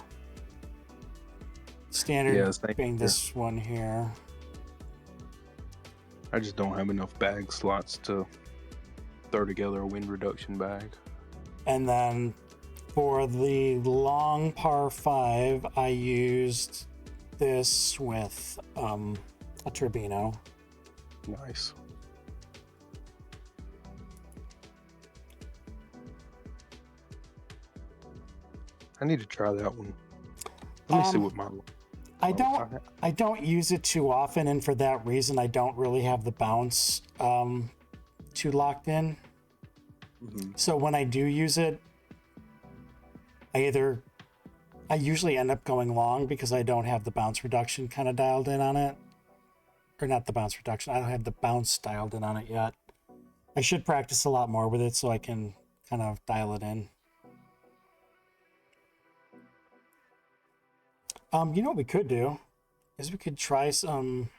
Standard Yeah, same being here. this one here. I just don't have enough bag slots to throw together a wind reduction bag. And then for the long par 5, I used this with a Turbino. Nice. I need to try that one. Let me see what my. I don't use it too often, and for that reason, I don't really have the bounce too locked in. Mhm. So when I do use it, I usually end up going long because I don't have the bounce reduction kind of dialed in on it. Or not the bounce reduction, I don't have the bounce dialed in on it yet. I should practice a lot more with it so I can kind of dial it in. You know what we could do is we could try some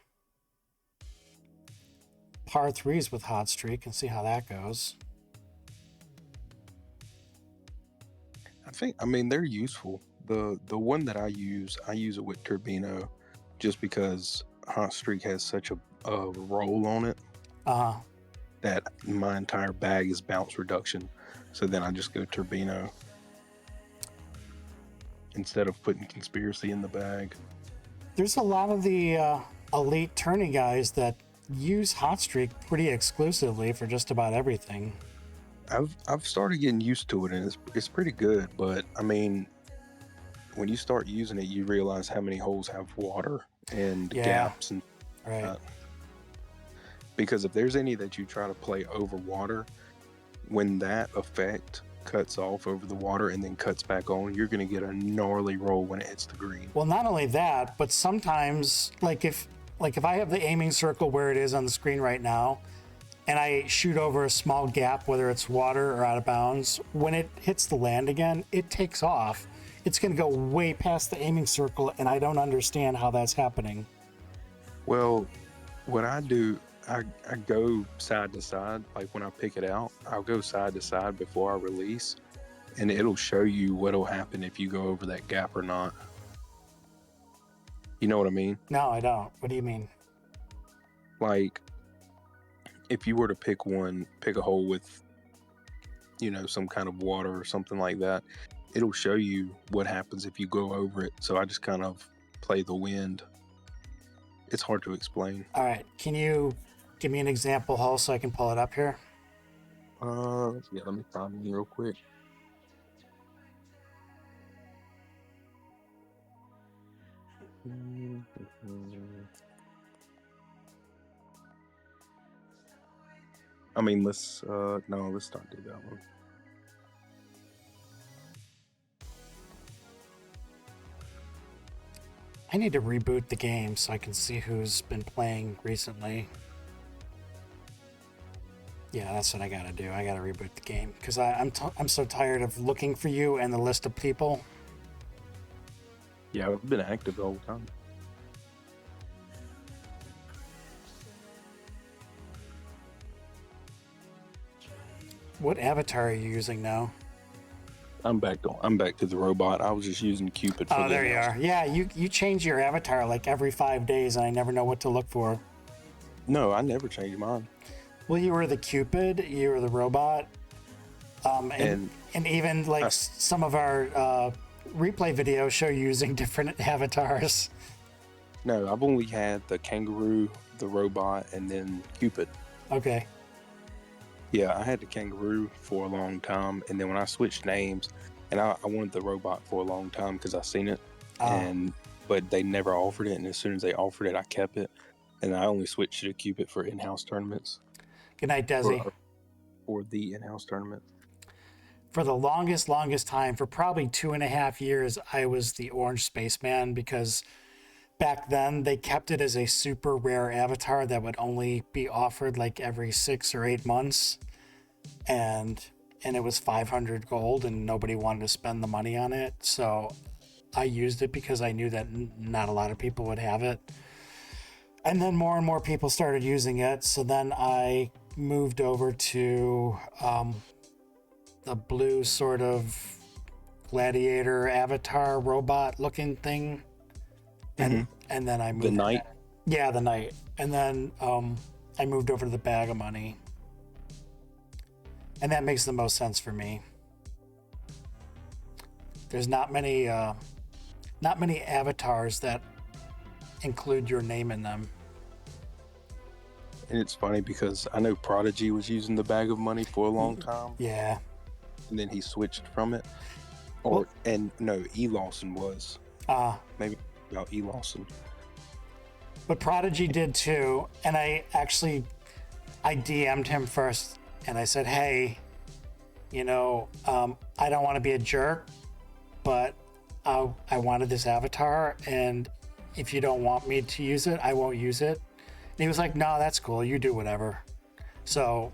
par 3s with Hot Streak and see how that goes. I mean, they're useful. The one that I use it with Turbino just because Hot Streak has such a roll on it that my entire bag is bounce reduction. So then I just go Turbino instead of putting Conspiracy in the bag. There's a lot of the elite tourney guys that use Hot Streak pretty exclusively for just about everything. I've started getting used to it, and it's pretty good. But I mean, when you start using it, you realize how many holes have water and gaps and right. Because if there's any that you try to play over water, when that effect cuts off over the water and then cuts back on, you're going to get a gnarly roll when it hits the green. Well, not only that, but sometimes, like if I have the aiming circle where it is on the screen right now, and I shoot over a small gap, whether it's water or out of bounds, when it hits the land again, it takes off. It's going to go way past the aiming circle, and I don't understand how that's happening. Well, what I do, I go side to side. Like when I pick it out, I'll go side to side before I release, and it'll show you what'll happen if you go over that gap or not. You know what I mean? No, I don't. What do you mean? Like, if you were to pick a hole with, some kind of water or something like that, it'll show you what happens if you go over it. So I just kind of play the wind. It's hard to explain. All right. Can you give me an example hole so I can pull it up here? Yeah, let me find one real quick. I mean, let's not do that one. I need to reboot the game so I can see who's been playing recently. Yeah, that's what I gotta do. I gotta reboot the game because I'm so tired of looking for you and the list of people. Yeah, I've been active the whole time. What avatar are you using now? I'm back to the robot. I was just using Cupid for Oh, there you are. Yeah, you change your avatar like every 5 days, and I never know what to look for. No, I never changed mine. Well, you were the Cupid, you were the robot, and even like some of our replay videos show you using different avatars. No, I've only had the kangaroo, the robot, and then Cupid. Okay. Yeah, I had the kangaroo for a long time, and then when I switched names, and I wanted the robot for a long time because I seen it, but they never offered it, and as soon as they offered it, I kept it, and I only switched to Cupid for in-house tournaments. Good night, Desi. For the in-house tournament. For the longest time, for probably 2.5 years, I was the Orange Spaceman because back then they kept it as a super rare avatar that would only be offered like every 6 or 8 months, and it was 500 gold, and nobody wanted to spend the money on it. So I used it because I knew that not a lot of people would have it, and then more and more people started using it. So then I moved over to the blue sort of gladiator avatar robot looking thing. and then I moved The night? Yeah, the night. And then I moved over to the bag of money. And that makes the most sense for me. There's not many avatars that include your name in them. And it's funny because I know Prodigy was using the bag of money for a long time, Yeah. and then he switched from it. E. Lawson was. Maybe about E. Lawson. But Prodigy did too. And I DM'd him first and I said, hey, I don't want to be a jerk, but I wanted this avatar, and if you don't want me to use it, I won't use it. And he was like, no, that's cool. You do whatever. So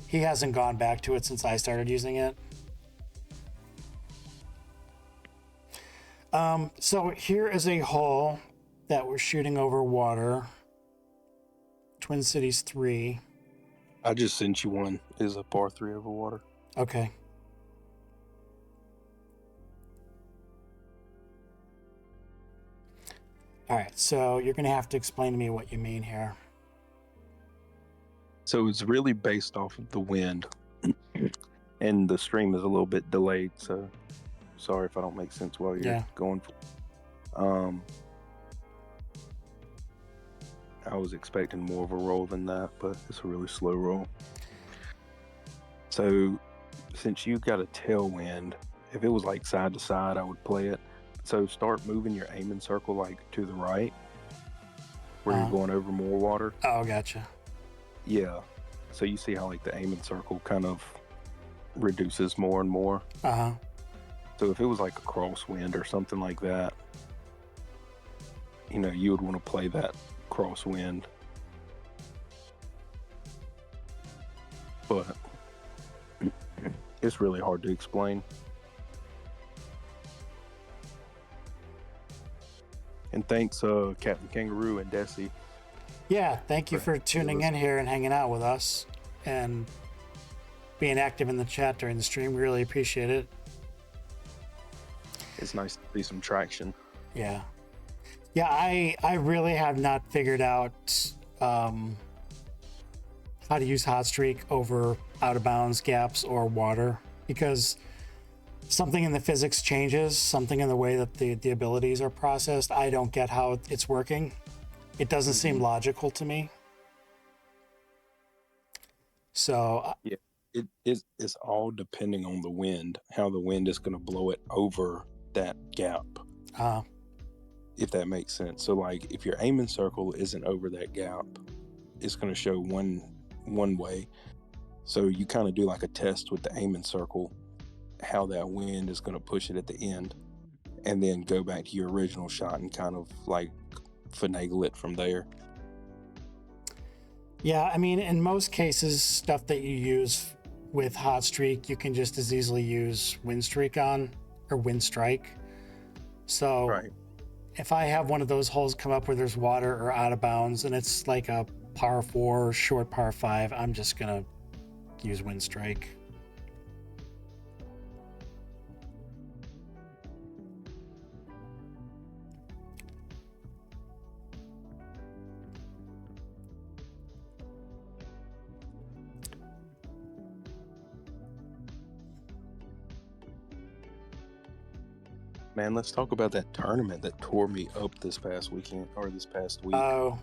he hasn't gone back to it since I started using it. So here is a hole that we're shooting over water. Twin Cities 3. I just sent you one. Is a par 3 over water. Okay. All right, so you're going to have to explain to me what you mean here. So it's really based off of the wind, and the stream is a little bit delayed. So sorry if I don't make sense while you're going. I was expecting more of a roll than that, but it's a really slow roll. So since you got a tailwind, if it was like side to side, I would play it. So start moving your aiming circle like to the right, where you're going over more water. Oh, gotcha. Yeah. So you see how like the aiming circle kind of reduces more and more. So if it was like a crosswind or something like that, you would want to play that crosswind. But it's really hard to explain. And thanks, Captain Kangaroo and Desi. Yeah, thank you for tuning in here and hanging out with us and being active in the chat during the stream. We really appreciate it. It's nice to see some traction. Yeah. Yeah, I really have not figured out how to use Hot Streak over out of bounds gaps or water, because something in the physics changes, something in the way that the abilities are processed. I don't get how it's working. It doesn't seem logical to me. So yeah, it's all depending on the wind, how the wind is going to blow it over that gap. If that makes sense. So like if your aiming circle isn't over that gap, it's going to show one way. So you kind of do like a test with the aiming circle, how that wind is going to push it at the end, and then go back to your original shot and kind of like finagle it from there. Yeah, I mean, in most cases, stuff that you use with Hot Streak, you can just as easily use Wind Streak on, or Wind Strike. So if I have one of those holes come up where there's water or out of bounds and it's like a par 4 or short par 5, I'm just gonna use Wind Strike. Man, let's talk about that tournament that tore me up this past weekend, or this past week. Oh,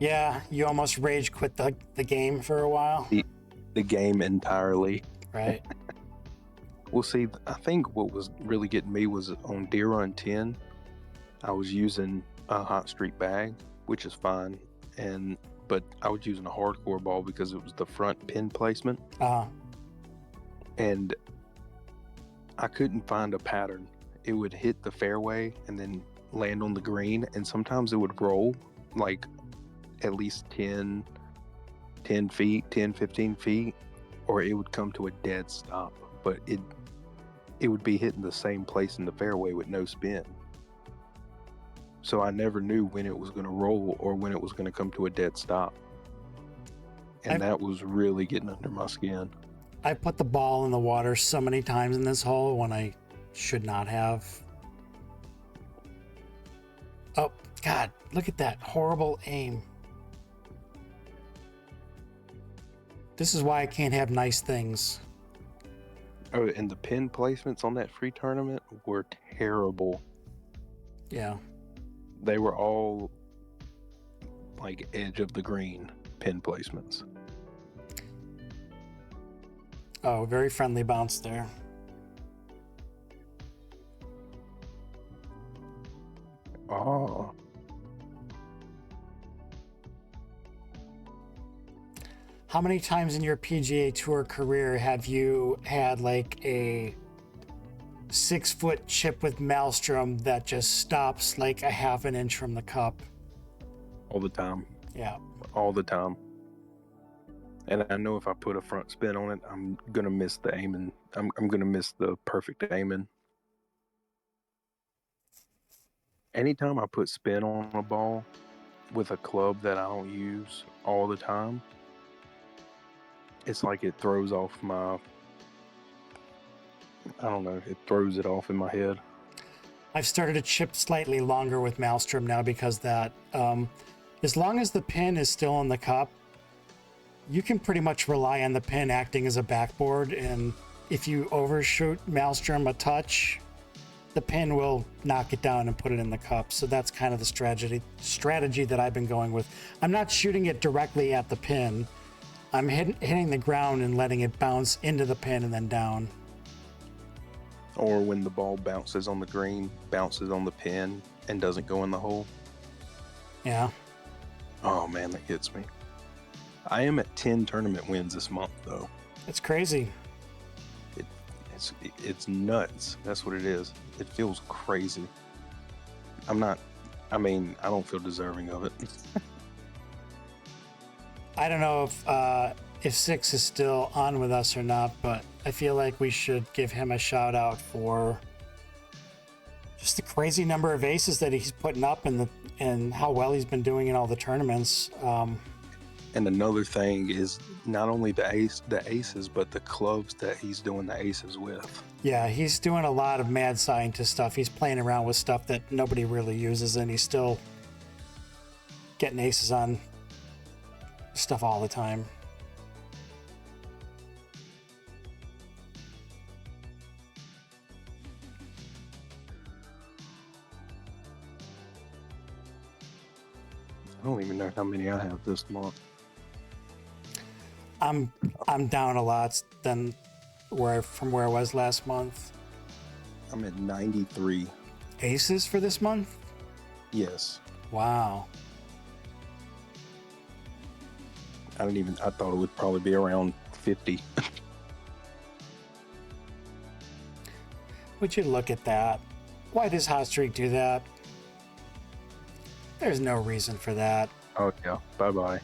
yeah, you almost rage quit the game for a while. The game entirely. Right. Well, see, I think what was really getting me was on Deer Run 10, I was using a Hot Streak bag, which is fine, but I was using a hardcore ball because it was the front pin placement. And I couldn't find a pattern. It would hit the fairway and then land on the green, and sometimes it would roll like at least 10 feet, 10, 15 feet, or it would come to a dead stop, but it would be hitting the same place in the fairway with no spin. So I never knew when it was going to roll or when it was going to come to a dead stop. And that was really getting under my skin. I put the ball in the water so many times in this hole when I should not have. Oh, God, look at that horrible aim. This is why I can't have nice things. Oh, and the pin placements on that free tournament were terrible. Yeah. They were all like edge of the green pin placements. Oh, very friendly bounce there. Oh. How many times in your PGA Tour career have you had like a 6-foot chip with Maelstrom that just stops like a half an inch from the cup? All the time. Yeah. All the time. And I know if I put a front spin on it, I'm gonna miss the aiming. I'm gonna miss the perfect aiming. Anytime I put spin on a ball with a club that I don't use all the time, it's like it throws off my, I don't know, it throws it off in my head. I've started to chip slightly longer with Maelstrom now because that, as long as the pin is still in the cup, you can pretty much rely on the pin acting as a backboard. And if you overshoot Maelstrom a touch, the pin will knock it down and put it in the cup. So that's kind of the strategy that I've been going with. I'm not shooting it directly at the pin. I'm hitting the ground and letting it bounce into the pin and then down. Or when the ball bounces on the green, bounces on the pin, and doesn't go in the hole. Yeah. Oh man, that hits me. I am at 10 tournament wins this month, though. It's crazy. It's nuts. That's what it is. It feels crazy. I don't feel deserving of it. I don't know if Six is still on with us or not, but I feel like we should give him a shout out for just the crazy number of aces that he's putting up and how well he's been doing in all the tournaments. And another thing is not only the aces, but the clubs that he's doing the aces with. Yeah, he's doing a lot of mad scientist stuff. He's playing around with stuff that nobody really uses, and he's still getting aces on stuff all the time. I don't even know how many I have this month. I'm down a lot from where I was last month. I'm at 93. Aces for this month? Yes. Wow. I thought it would probably be around 50. Would you look at that? Why does Hot Streak do that? There's no reason for that. Oh yeah. Bye-bye.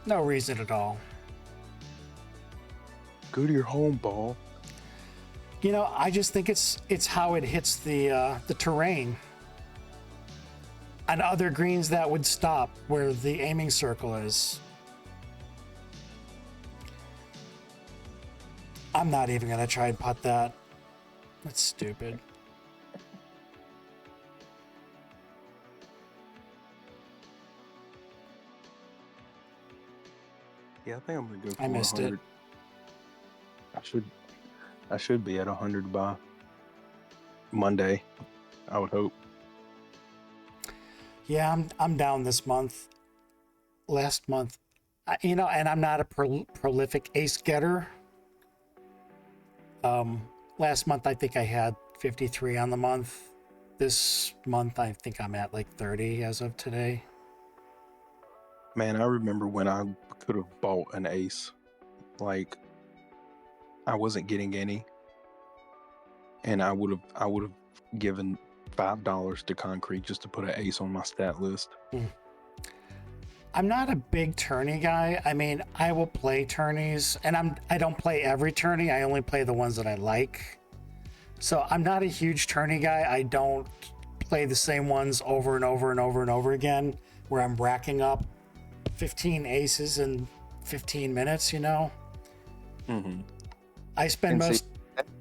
No reason at all. Go to your home, ball. You know, I just think it's how it hits the terrain. On other greens that would stop where the aiming circle is. I'm not even gonna try and putt that. That's stupid. Yeah, I think I'm gonna go for I missed 100. it. I should be at 100 by Monday, I would hope. Yeah, I'm down this month. Last month, and I'm not a prolific ace getter. Last month I think I had 53 on the month. This month I think I'm at like 30 as of today. Man, I remember when I could have bought an ace. Like, I wasn't getting any, and I would have given $5 to Concrete just to put an ace on my stat list. I'm not a big tourney guy. I mean, I will play tourneys, and I don't play every tourney. I only play the ones that I like. So I'm not a huge tourney guy. I don't play the same ones over and over and over and over again, where I'm racking up 15 aces in 15 minutes, you know? Mm-hmm. I spend That has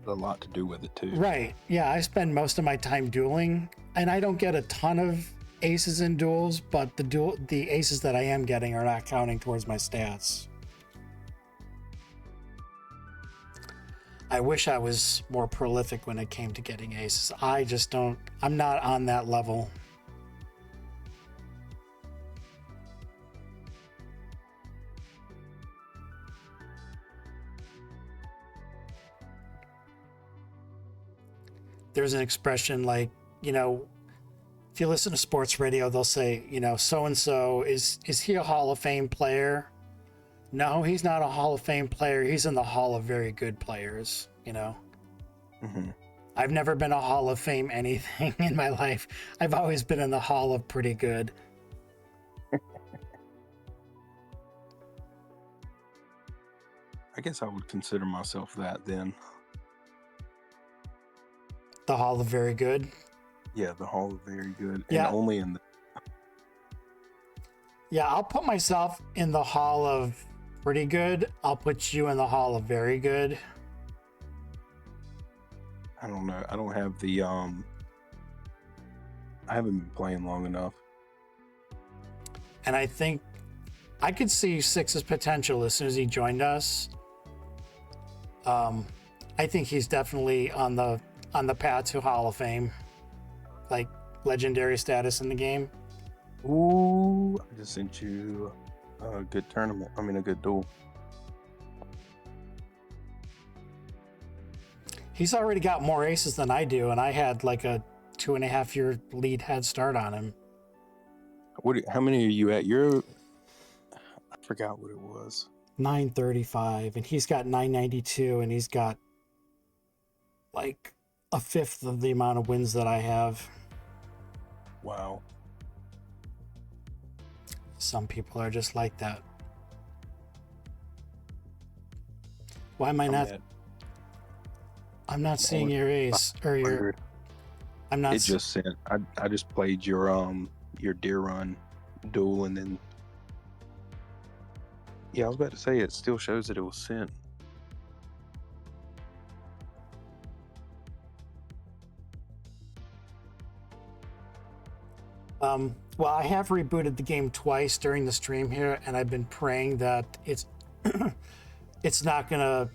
a lot to do with it too. Right. Yeah, I spend most of my time dueling, and I don't get a ton of aces in duels, but the aces that I am getting are not counting towards my stats. I wish I was more prolific when it came to getting aces. I just don't. I'm not on that level. There's an expression like, you know, if you listen to sports radio, they'll say, you know, so and so is he a Hall of Fame player? No, he's not a Hall of Fame player. He's in the Hall of Very Good Players, you know. Mm-hmm. I've never been a Hall of Fame anything in my life. I've always been in the Hall of Pretty Good. I guess I would consider myself that then. The Hall of Very Good. Yeah, the Hall of Very Good. Yeah. And only in the... Yeah, I'll put myself in the Hall of Pretty Good. I'll put you in the Hall of Very Good. I don't know. I don't have the... I haven't been playing long enough. And I think I could see Six's potential as soon as he joined us. I think he's definitely on the path to Hall of Fame, like legendary status in the game. Ooh, I just sent you a good tournament. I mean, a good duel. He's already got more aces than I do, and I had like a 2.5 year lead head start on him. How many are you at? I forgot what it was. 935, and he's got 992, and he's got like a fifth of the amount of wins that I have. Wow. Some people are just like that. Why am I not? I'm not seeing your ace or your. I'm not. It just sent. I just played your Deer Run duel, and then. Yeah, I was about to say it still shows that it was sent. Well, I have rebooted the game twice during the stream here, and I've been praying that it's not gonna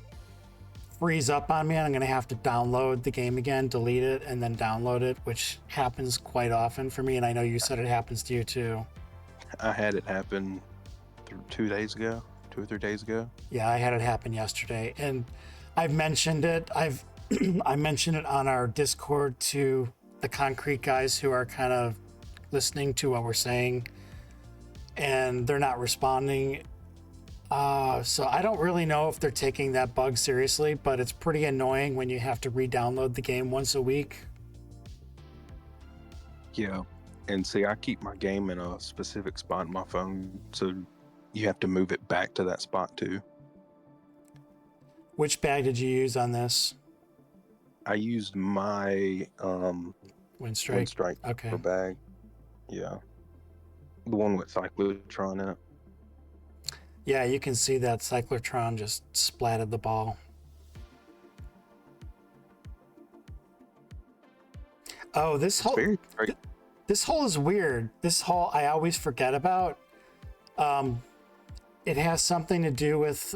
freeze up on me. I'm gonna have to download the game again, delete it, and then download it, which happens quite often for me. And I know you said it happens to you too. I had it happen 2 days ago, 2 or 3 days ago. Yeah, I had it happen yesterday, and I've mentioned it. I mentioned it on our Discord to the Concrete guys who are kind of listening to what we're saying, and they're not responding. So I don't really know if they're taking that bug seriously, but it's pretty annoying when you have to re-download the game once a week. Yeah, and see, I keep my game in a specific spot on my phone, so you have to move it back to that spot too. Which bag did you use on this? I used my Windstrike. Okay. for bag. Yeah, the one with cyclotron in it. Yeah, you can see that cyclotron just splatted the ball. Oh, this hole. This hole is weird. This hole I always forget about. It has something to do with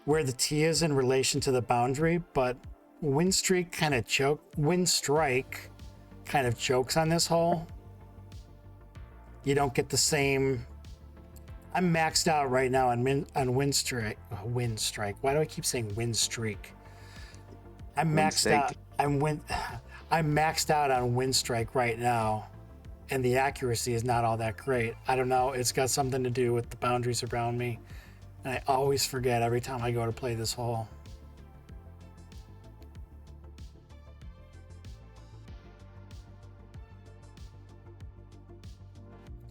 where the tee is in relation to the boundary, but Windstrike kind of chokes on this hole. You don't get the same. I'm maxed out right now on Windstrike. Windstrike. Why do I keep saying Windstreak? I'm maxed out. I'm maxed out on Windstrike right now, and the accuracy is not all that great. I don't know. It's got something to do with the boundaries around me, and I always forget every time I go to play this hole.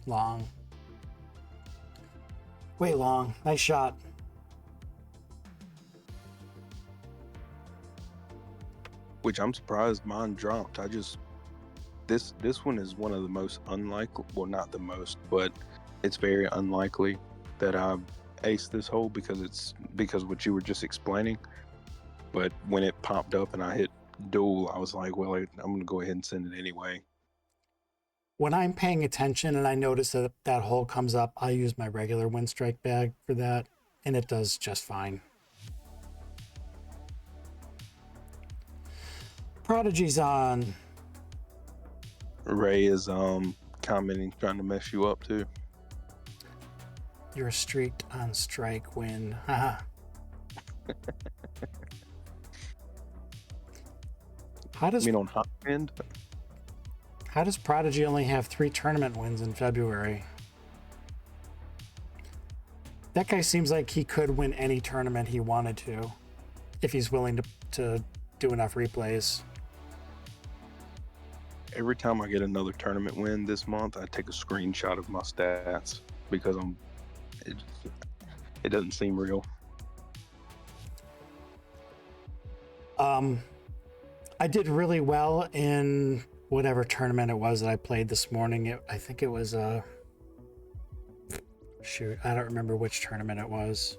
Long. Way long. Nice shot. Which I'm surprised mine dropped. This one is one of the most unlikely, well, not the most, but it's very unlikely that I ace this hole because what you were just explaining. But when it popped up and I hit duel, I was like, well, I'm gonna go ahead and send it anyway. when I'm paying attention and I notice that that hole comes up, I use my regular wind strike bag for that, and it does just fine. Prodigy's on. Ray is commenting, trying to mess you up too. You're a streaked on strike win. Haha. How does On hot end? How does Prodigy only have 3 tournament wins in February? That guy seems like he could win any tournament he wanted to, if he's willing to do enough replays. Every time I get another tournament win this month, I take a screenshot of my stats because it doesn't seem real. I did really well in whatever tournament it was that I played this morning. I think it was shoot, I don't remember which tournament it was.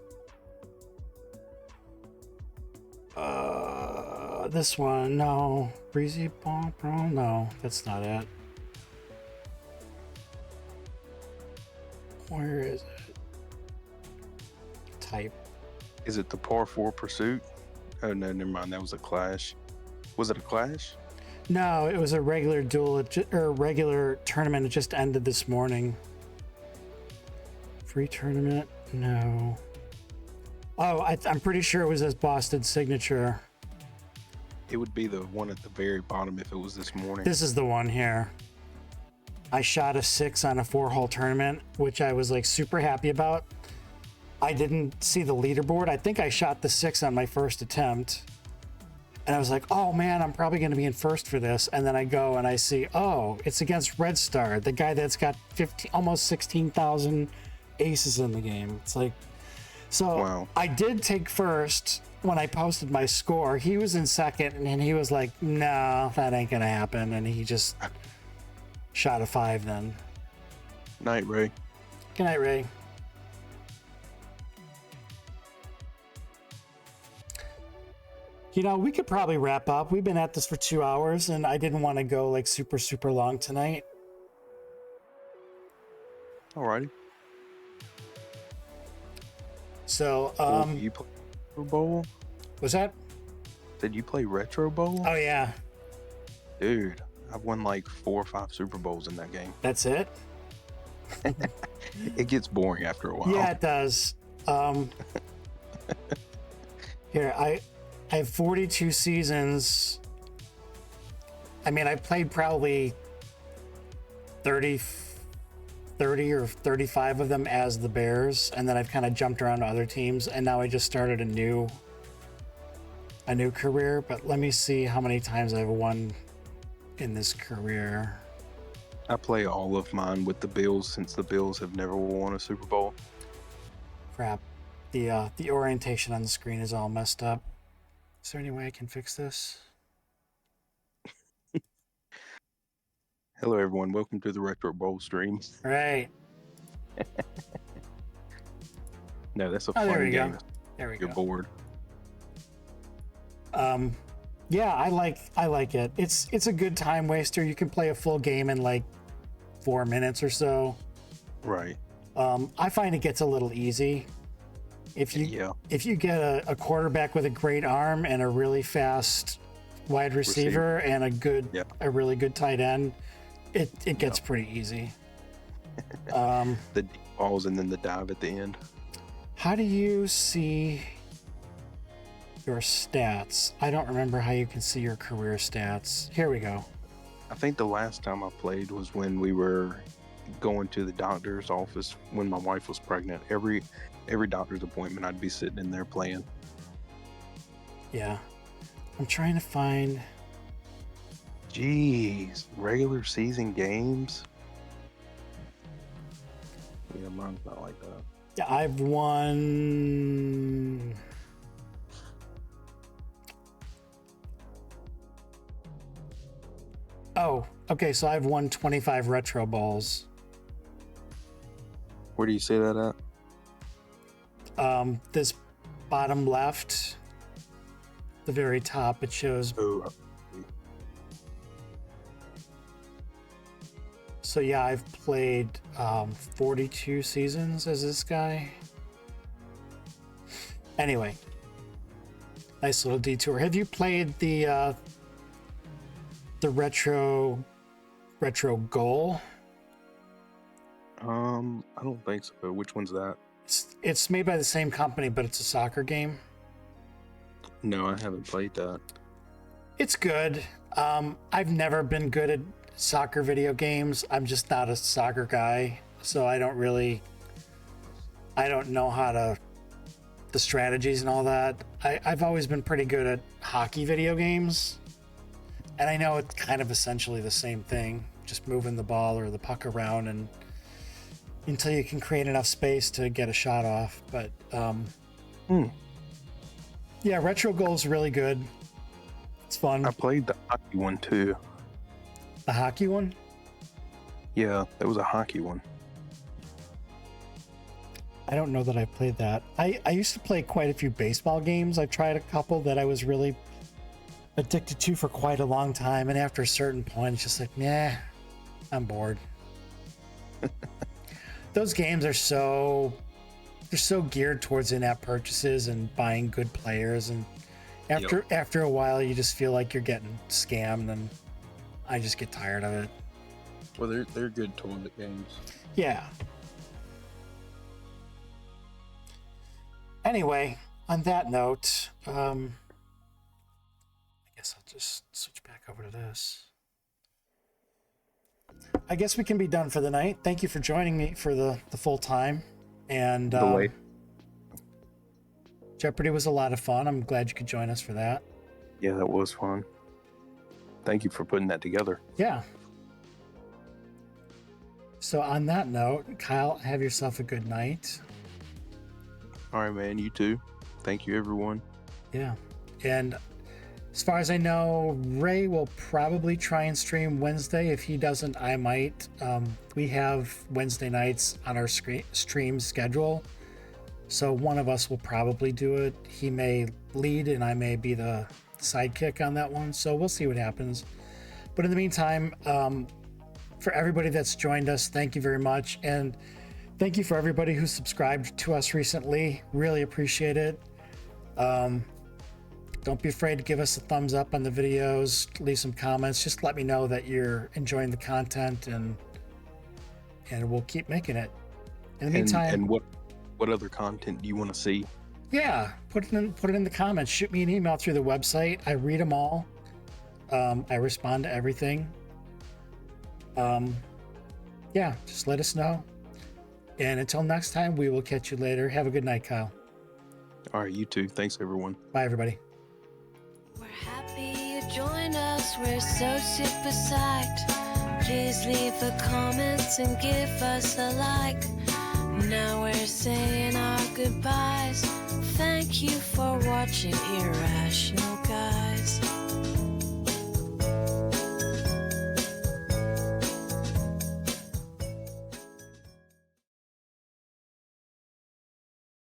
This one, no. Breezy Ball Pro? No, that's not it. Where is it? Type. Is it the par 4 pursuit? Oh no, never mind. That was a clash. Was it a clash? No, it was a regular duel, or regular tournament. It just ended this morning. Free tournament? No. Oh, I'm pretty sure it was his Boston signature. It would be the one at the very bottom if it was this morning. This is the one here. I shot a 6 on a 4-hole tournament, which I was like super happy about. I didn't see the leaderboard. I think I shot the 6 on my first attempt. And I was like, oh man, I'm probably going to be in first for this. And then I go and I see, oh, it's against Red Star, the guy that's got almost 16,000 aces in the game. It's like, so wow. I did take first when I posted my score. He was in second and he was like, no, that ain't going to happen. And he just shot a 5 then. Night, Ray. Good night, Ray. You know, we could probably wrap up. We've been at this for 2 hours and I didn't want to go like super, super long tonight. Alrighty. So, You play Retro Bowl? was that? Did you play Retro Bowl? Oh yeah, Dude, I've won like 4 or 5 Super Bowls in that game. that's it. It gets boring after a while. Yeah, it does. Here, I have 42 seasons. I mean, I played probably 30 or 35 of them as the Bears, and then I've kind of jumped around to other teams, and now I just started a new career. But let me see how many times I've won in this career. I play all of mine with the Bills since the Bills have never won a Super Bowl. Crap, the orientation on the screen is all messed up. Is there any way I can fix this? Hello, everyone. Welcome to the Retro Bowl stream. Right. No, that's a Oh, there fun we game. go. There we You're go. bored. Yeah, I like it. It's a good time waster. You can play a full game in like 4 minutes or so. Right. I find it gets a little easy. If you get a quarterback with a great arm and a really fast wide receiver and a really good tight end, it gets pretty easy. The deep balls and then the dive at the end. How do you see your stats? I don't remember how you can see your career stats. Here we go. I think the last time I played was when we were going to the doctor's office when my wife was pregnant. Every doctor's appointment, I'd be sitting in there playing. Yeah. I'm trying to find... Jeez, regular season games? Yeah, mine's not like that. Yeah, I've won... Oh, okay, so I've won 25 Retro Bowls. Where do you see that at? This bottom left, the very top, it shows... Oh, So yeah, I've played 42 seasons as this guy. Anyway, nice little detour. Have you played the retro goal? I don't think so. Which one's that? It's made by the same company, but it's a soccer game. No, I haven't played that. It's good. I've never been good at soccer video games. I'm just not a soccer guy, so I don't know how to the strategies and all that. I've always been pretty good at hockey video games, and I know it's kind of essentially the same thing, just moving the ball or the puck around and until you can create enough space to get a shot off. But yeah, Retro Goal's really good. It's fun. I played the hockey one too. The hockey one? Yeah, that was a hockey one. I don't know that I played that. I used to play quite a few baseball games. I tried a couple that I was really addicted to for quite a long time, and after a certain point, it's just like, nah, I'm bored. Those games are so geared towards in-app purchases and buying good players, and after a while, you just feel like you're getting scammed, and I just get tired of it. Well, they're good tournament games. Yeah. Anyway, on that note, I guess I'll just switch back over to this. I guess we can be done for the night. Thank you for joining me for the full time. And Jeopardy was a lot of fun. I'm glad you could join us for that. Yeah, that was fun. Thank you for putting that together. Yeah. So on that note, Kyle, have yourself a good night. All right, man. You too. Thank you, everyone. Yeah. And as far as I know, Ray will probably try and stream Wednesday. If he doesn't, I might. We have Wednesday nights on our stream schedule. So one of us will probably do it. He may lead and I may be the sidekick on that one. So we'll see what happens. But in the meantime, for everybody that's joined us, thank you very much. And thank you for everybody who subscribed to us recently. Really appreciate it. Don't be afraid to give us a thumbs up on the videos, leave some comments. Just let me know that you're enjoying the content, and we'll keep making it. In the meantime, and what other content do you want to see? Yeah, put it in the comments. Shoot me an email through the website. I read them all. I respond to everything. Yeah, just let us know. And until next time, we will catch you later. Have a good night, Kyle. All right, you too. Thanks, everyone. Bye, everybody. We're happy you joined us. We're so super psyched. Please leave the comments and give us a like. Now we're saying our goodbyes. Thank you for watching Irrational, guys.